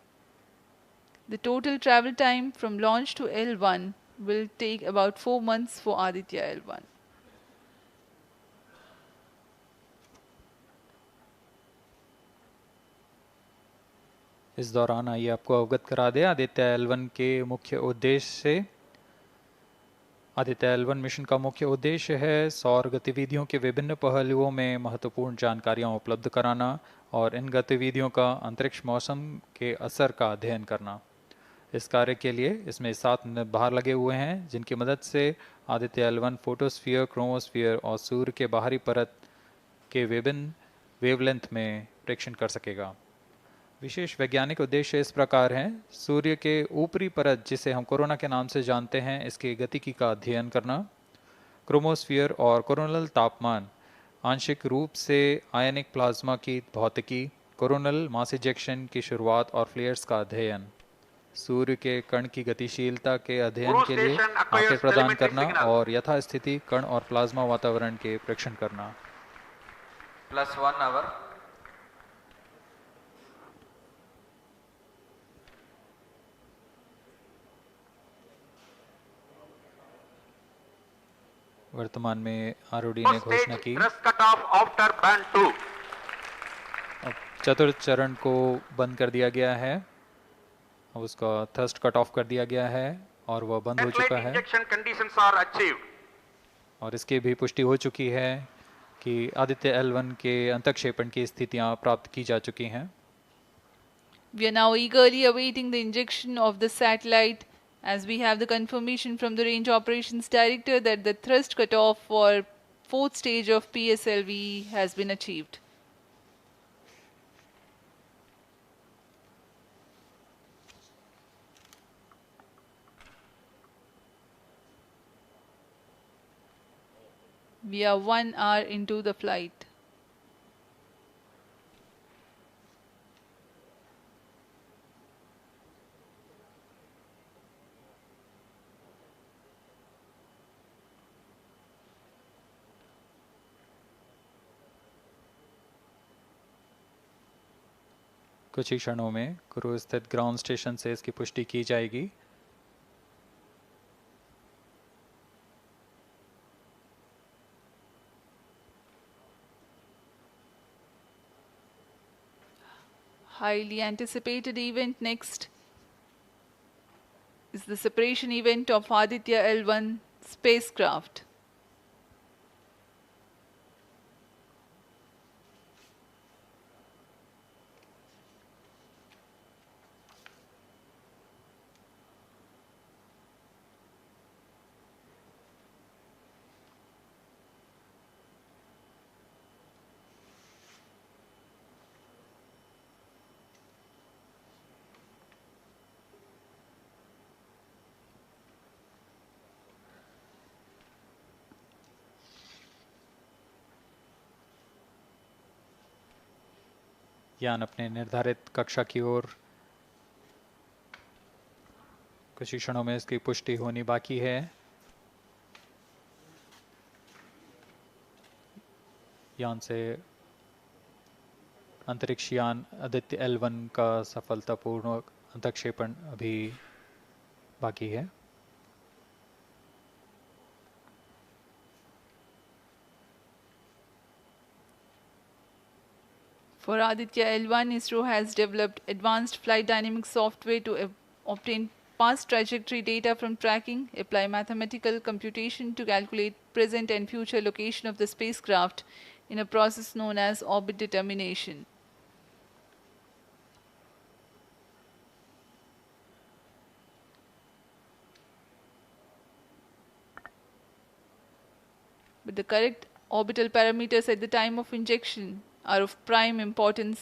The total travel time from launch to L1 will take about 4 months for Aditya L1. इस दौरान आइए आपको अवगत करा दें Aditya L1 के मुख्य उद्देश्य से। आदित्य L1 मिशन का मुख्य उद्देश्य है सौर गतिविधियों के विभिन्न पहलुओं में महत्वपूर्ण जानकारियां उपलब्ध कराना और इन गतिविधियों का अंतरिक्ष मौसम के असर का अध्ययन करना। इस कार्य के लिए इसमें 7 भार लगे हुए हैं, जिनकी मदद से आदित्य L1 फोटोस्फीयर, क्रोमोस्फीयर और सूर्य के बाहरी परत के विभिन्न वेवलेंथ में प्रेक्षण कर सकेगा। विशेष वैज्ञानिक उद्देश्य इस प्रकार हैं: सूर्य के ऊपरी परत, जिसे हम कोरोना के नाम से जानते हैं, इसके गतिकी का अध्ययन करना, क्रोमोस्फीयर और कोरोनल तापमान, आंशिक रूप से आयनिक प्लाज्मा की भौतिकी, कोरोनल मास इजेक्शन की शुरुआत और फ्लेयर्स का अध्ययन, सूर्य के कण की गतिशीलता के अध्ययन के लिए आंकड़े प्रदान करना और यथास्थिति कण और प्लाज्मा वातावरण के प्रेक्षण करना। +1 hour. वर्तमान में आरओडी ने घोषणा की अब चतुर्थ चरण को बंद कर दिया गया है। अब उसका थ्रस्ट कट ऑफ कर दिया गया है और वह बंद हो चुका है और इसकी भी पुष्टि हो चुकी है कि आदित्य L1 के अंतक्षेपण की स्थितियां प्राप्त की जा चुकी हैं। We are now eagerly awaiting the injection of the satellite, as we have the confirmation from the Range Operations Director that the thrust cutoff for 4th stage of PSLV has been achieved. We are 1 hour into the flight. कुछ ही क्षणों में cruise स्थित ground station से इसकी पुष्टि की जाएगी। Highly anticipated event next is the separation event of Aditya L1 spacecraft. यान अपने निर्धारित कक्षा की ओर कुछ ही क्षणों में इसकी पुष्टि होनी बाकी है। यान से अंतरिक्ष यान आदित्य L1 का सफलतापूर्ण अंतक्षेपण अभी बाकी है। For Aditya L1, ISRO has developed advanced flight dynamics software to obtain past trajectory data from tracking, apply mathematical computation to calculate present and future location of the spacecraft in a process known as orbit determination. But the correct orbital parameters at the time of injection are of prime importance.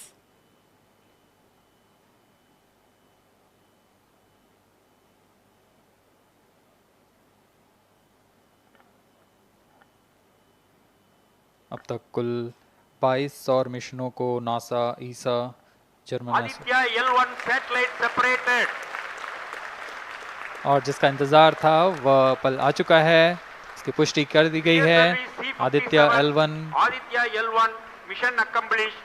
अब तक कुल 22 सौर मिशनों को NASA, ईसा, German Aditya L1 satellite separated. और जिसका इंतजार था वह पल आ चुका है। इसकी पुष्टि कर दी गई है। Aditya L1 mission accomplished.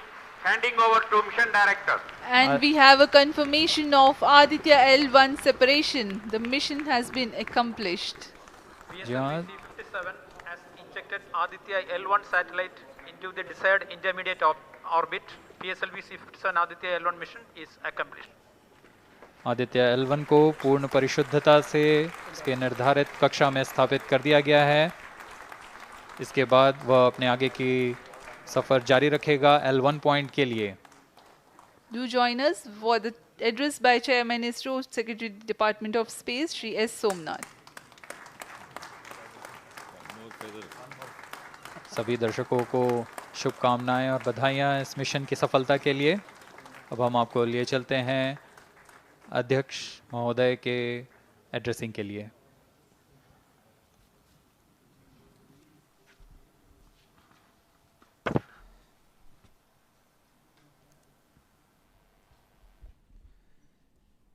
Handing over to mission director. And we have a confirmation of Aditya L1 separation. The mission has been accomplished. PSLV C57 has injected Aditya L1 satellite into the desired intermediate orbit. PSLV C57 Aditya L1 mission is accomplished. Aditya L1 को पूर्ण परिशुद्धता से इसके निर्धारित कक्षा में स्थापित कर दिया गया है। इसके बाद वह अपने आगे की सफर जारी रखेगा L1 पॉइंट के लिए। Do join us for the address by Chairman ISRO Secretary Department of Space Shri S. Somnath. सभी दर्शकों को शुभकामनाएं और बधाइयां इस मिशन की सफलता के लिए। अब हम आपको लिए चलते हैं अध्यक्ष महोदय के एड्रेसिंग के लिए।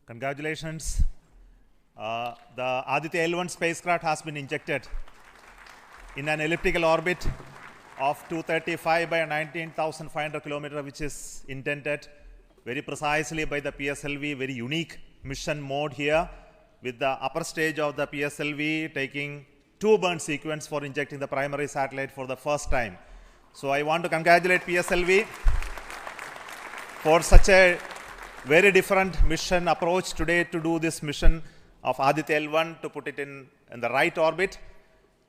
Congratulations. The Aditya L1 spacecraft has been injected in an elliptical orbit of 235 by 19,500 kilometers, which is intended very precisely by the PSLV, very unique mission mode here, with the upper stage of the PSLV taking 2 burn sequence for injecting the primary satellite for the first time. So I want to congratulate PSLV for such a very different mission approach today to do this mission of Aditya L1 to put it in the right orbit.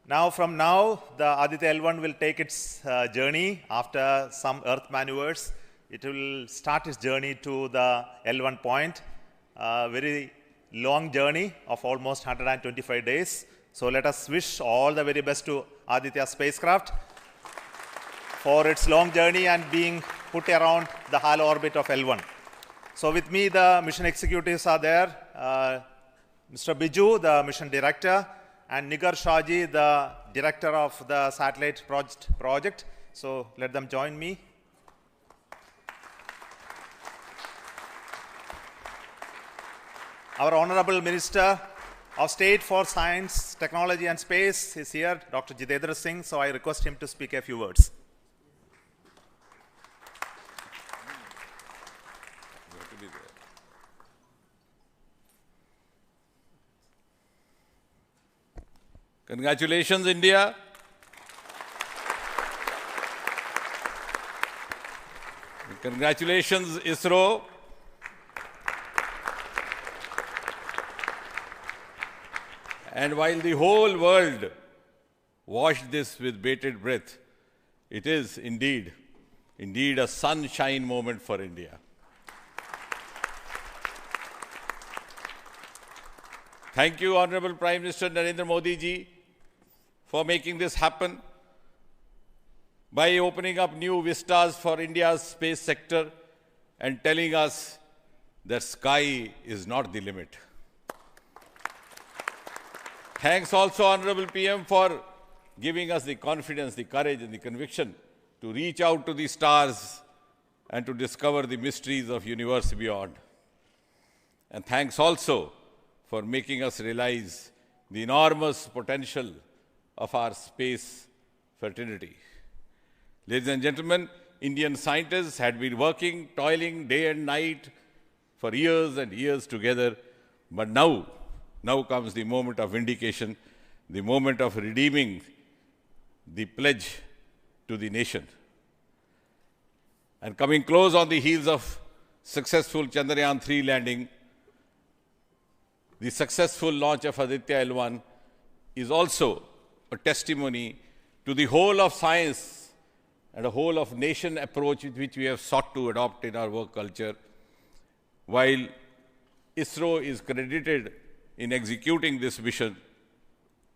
Now, from now, the Aditya L1 will take its journey after some Earth maneuvers. It will start its journey to the L1 point, a very long journey of almost 125 days. So let us wish all the very best to Aditya spacecraft for its long journey and being put around the halo orbit of L1. So with me, the mission executives are there. Mr. Biju, the mission director, and Nigar Shahji, the director of the satellite project. So let them join me. Our Honorable Minister of State for Science, Technology and Space is here, Dr. Jitendra Singh. So I request him to speak a few words. Congratulations, India. Congratulations, ISRO. And while the whole world watched this with bated breath, it is indeed a sunshine moment for India. Thank you, Honorable Prime Minister Narendra Modi ji, for making this happen by opening up new vistas for India's space sector and telling us that sky is not the limit. Thanks also, Honorable PM, for giving us the confidence, the courage and the conviction to reach out to the stars and to discover the mysteries of universe beyond. And thanks also for making us realize the enormous potential of our space fraternity. Ladies and gentlemen, Indian scientists had been working, toiling day and night for years and years together, but now comes the moment of vindication, the moment of redeeming the pledge to the nation. And coming close on the heels of successful Chandrayaan-3 landing, the successful launch of Aditya L1 is also a testimony to the whole of science and a whole of nation approach which we have sought to adopt in our work culture. While ISRO is credited in executing this mission,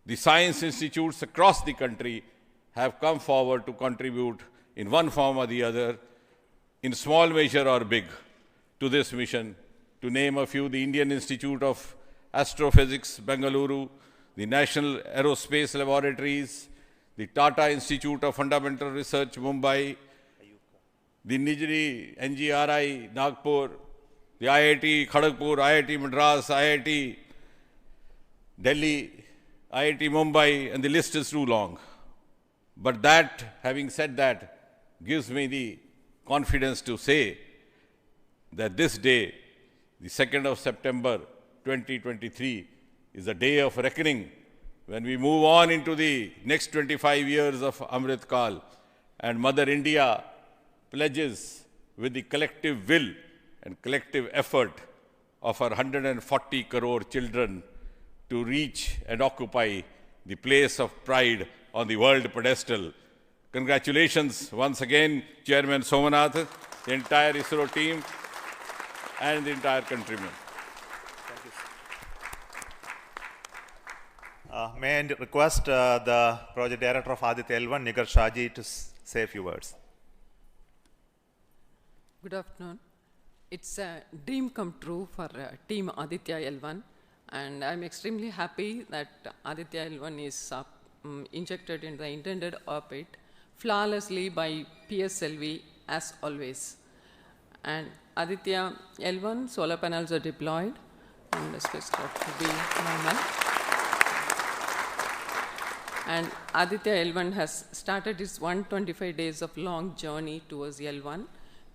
the science institutes across the country have come forward to contribute in one form or the other, in small measure or big, to this mission. To name a few, the Indian Institute of Astrophysics, Bengaluru, the National Aerospace Laboratories, the Tata Institute of Fundamental Research, Mumbai, the Nijri NGRI, Nagpur, the IIT Kharagpur, IIT Madras, IIT Delhi, IIT Mumbai, and the list is too long. But that, having said that, gives me the confidence to say that this day, the 2nd of September 2023, is a day of reckoning when we move on into the next 25 years of Amrit Kal, and Mother India pledges with the collective will and collective effort of our 140 crore children to reach and occupy the place of pride on the world pedestal. Congratulations once again, Chairman Somanath, the entire ISRO team, and the entire countrymen. Thank you. May I request the Project Director of Aditya L1, Nigar Shaji, to say a few words. Good afternoon. It's a dream come true for Team Aditya L1, and I'm extremely happy that Aditya L1 is injected in the intended orbit flawlessly by PSLV as always. And Aditya L1 solar panels are deployed and the spacecraft will be normal. And Aditya L1 has started its 125 days of long journey towards L1.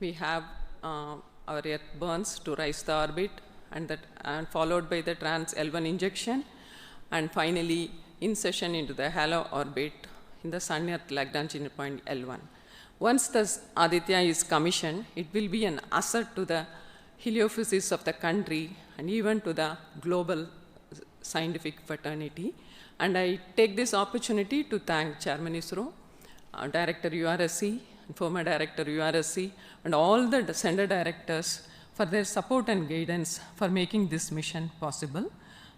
We have our Earth burns to rise the orbit, and followed by the trans L1 injection, and finally insertion into the halo orbit in the Sun-Earth Lagrange point L1. Once the Aditya is commissioned, it will be an asset to the heliophysics of the country and even to the global scientific fraternity. And I take this opportunity to thank Chairman ISRO, Director URSC, former Director URSC, and all the Center Directors for their support and guidance for making this mission possible.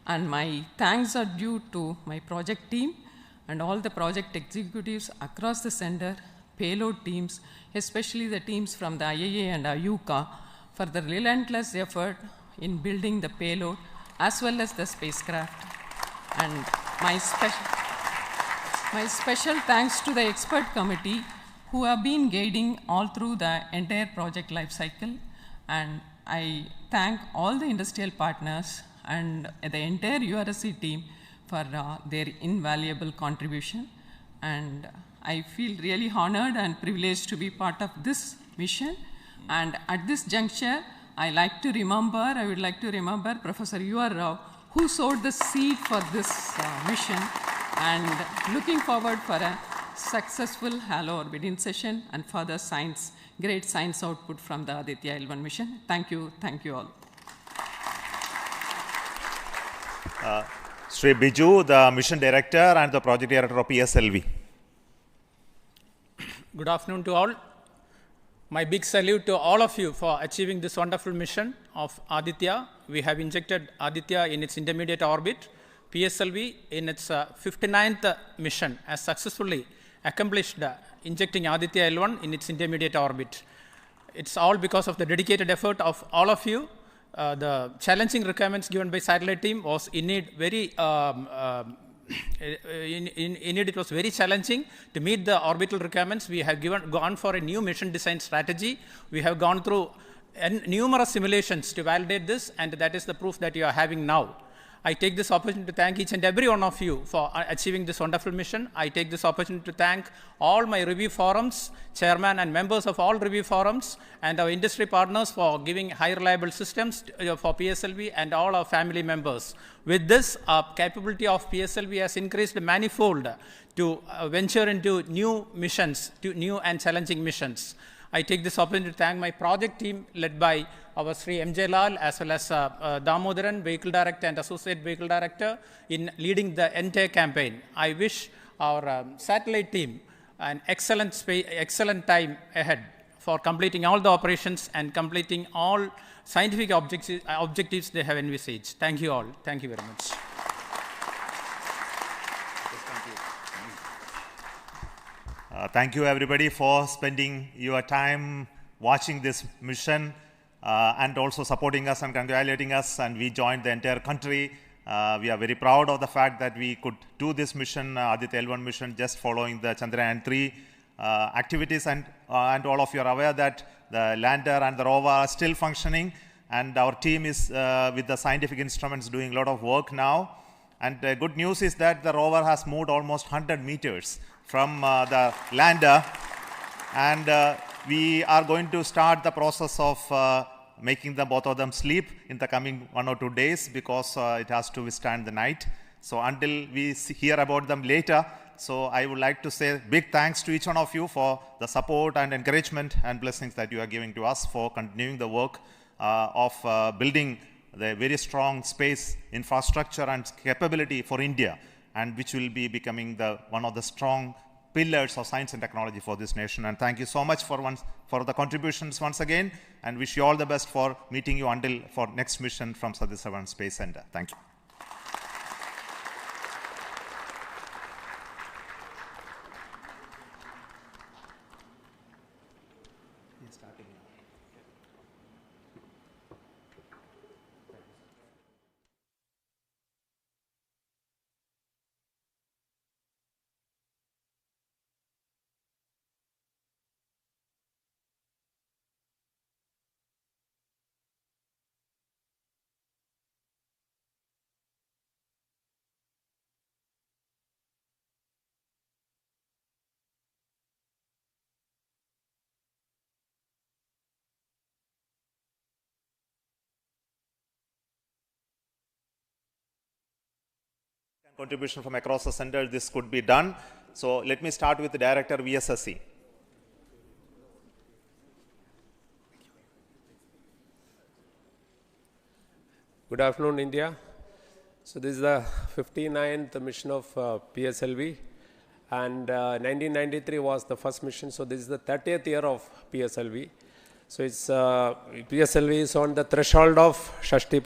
And my thanks are due to my project team and all the project executives across the center, payload teams, especially the teams from the IAA and IUCA, for the relentless effort in building the payload as well as the spacecraft. And my special thanks to the expert committee who have been guiding all through the entire project life cycle. And I thank all the industrial partners and the entire URSC team for their invaluable contribution. And I feel really honored and privileged to be part of this mission. And at this juncture, I would like to remember Professor U.R. Rao, who sowed the seed for this mission, and looking forward for a successful halo orbit insertion and further great science output from the Aditya L1 mission. Thank you all. Sri Biju, the Mission Director and the Project Director of PSLV. Good afternoon to all. My big salute to all of you for achieving this wonderful mission of Aditya. We have injected Aditya in its intermediate orbit. PSLV in its 59th mission has successfully accomplished injecting Aditya L1 in its intermediate orbit. It's all because of the dedicated effort of all of you. The challenging requirements given by satellite team was indeed very it was very challenging to meet the orbital requirements. We have gone for a new mission design strategy. We have gone through numerous simulations to validate this, and that is the proof that you are having now. I take this opportunity to thank each and every one of you for achieving this wonderful mission. I take this opportunity to thank all my review forums, chairman and members of all review forums, and our industry partners for giving high reliable systems for PSLV, and all our family members. With this, our capability of PSLV has increased manifold to venture into new missions, to new and challenging missions. I take this opportunity to thank my project team led by our Sri MJ Lal, as well as Damodaran, Vehicle Director and Associate Vehicle Director, in leading the entire campaign. I wish our satellite team an excellent time ahead for completing all the operations and completing all scientific objectives they have envisaged. Thank you all. Thank you very much. Thank you everybody for spending your time watching this mission and also supporting us and congratulating us, and we joined the entire country. We are very proud of the fact that we could do this mission, Aditya L1 mission, just following the Chandrayaan 3 activities, and all of you are aware that the lander and the rover are still functioning, and our team is with the scientific instruments doing a lot of work now. And the good news is that the rover has moved almost 100 meters from the lander, and we are going to start the process of making both of them sleep in the coming 1 or 2 days, because it has to withstand the night. So until we hear about them later, so I would like to say big thanks to each one of you for the support and encouragement and blessings that you are giving to us for continuing the work of building the very strong space infrastructure and capability for India, and which will be becoming one of the strong pillars of science and technology for this nation. And thank you so much for the contributions once again, and wish you all the best for meeting you for next mission from Satish Dhawan Space Center. Thank you. Contribution from across the center, this could be done. So let me start with the Director VSSC. Good afternoon, India. So this is the 59th mission of PSLV, and 1993 was the first mission. So this is the 30th year of PSLV. So it's PSLV is on the threshold of Shashti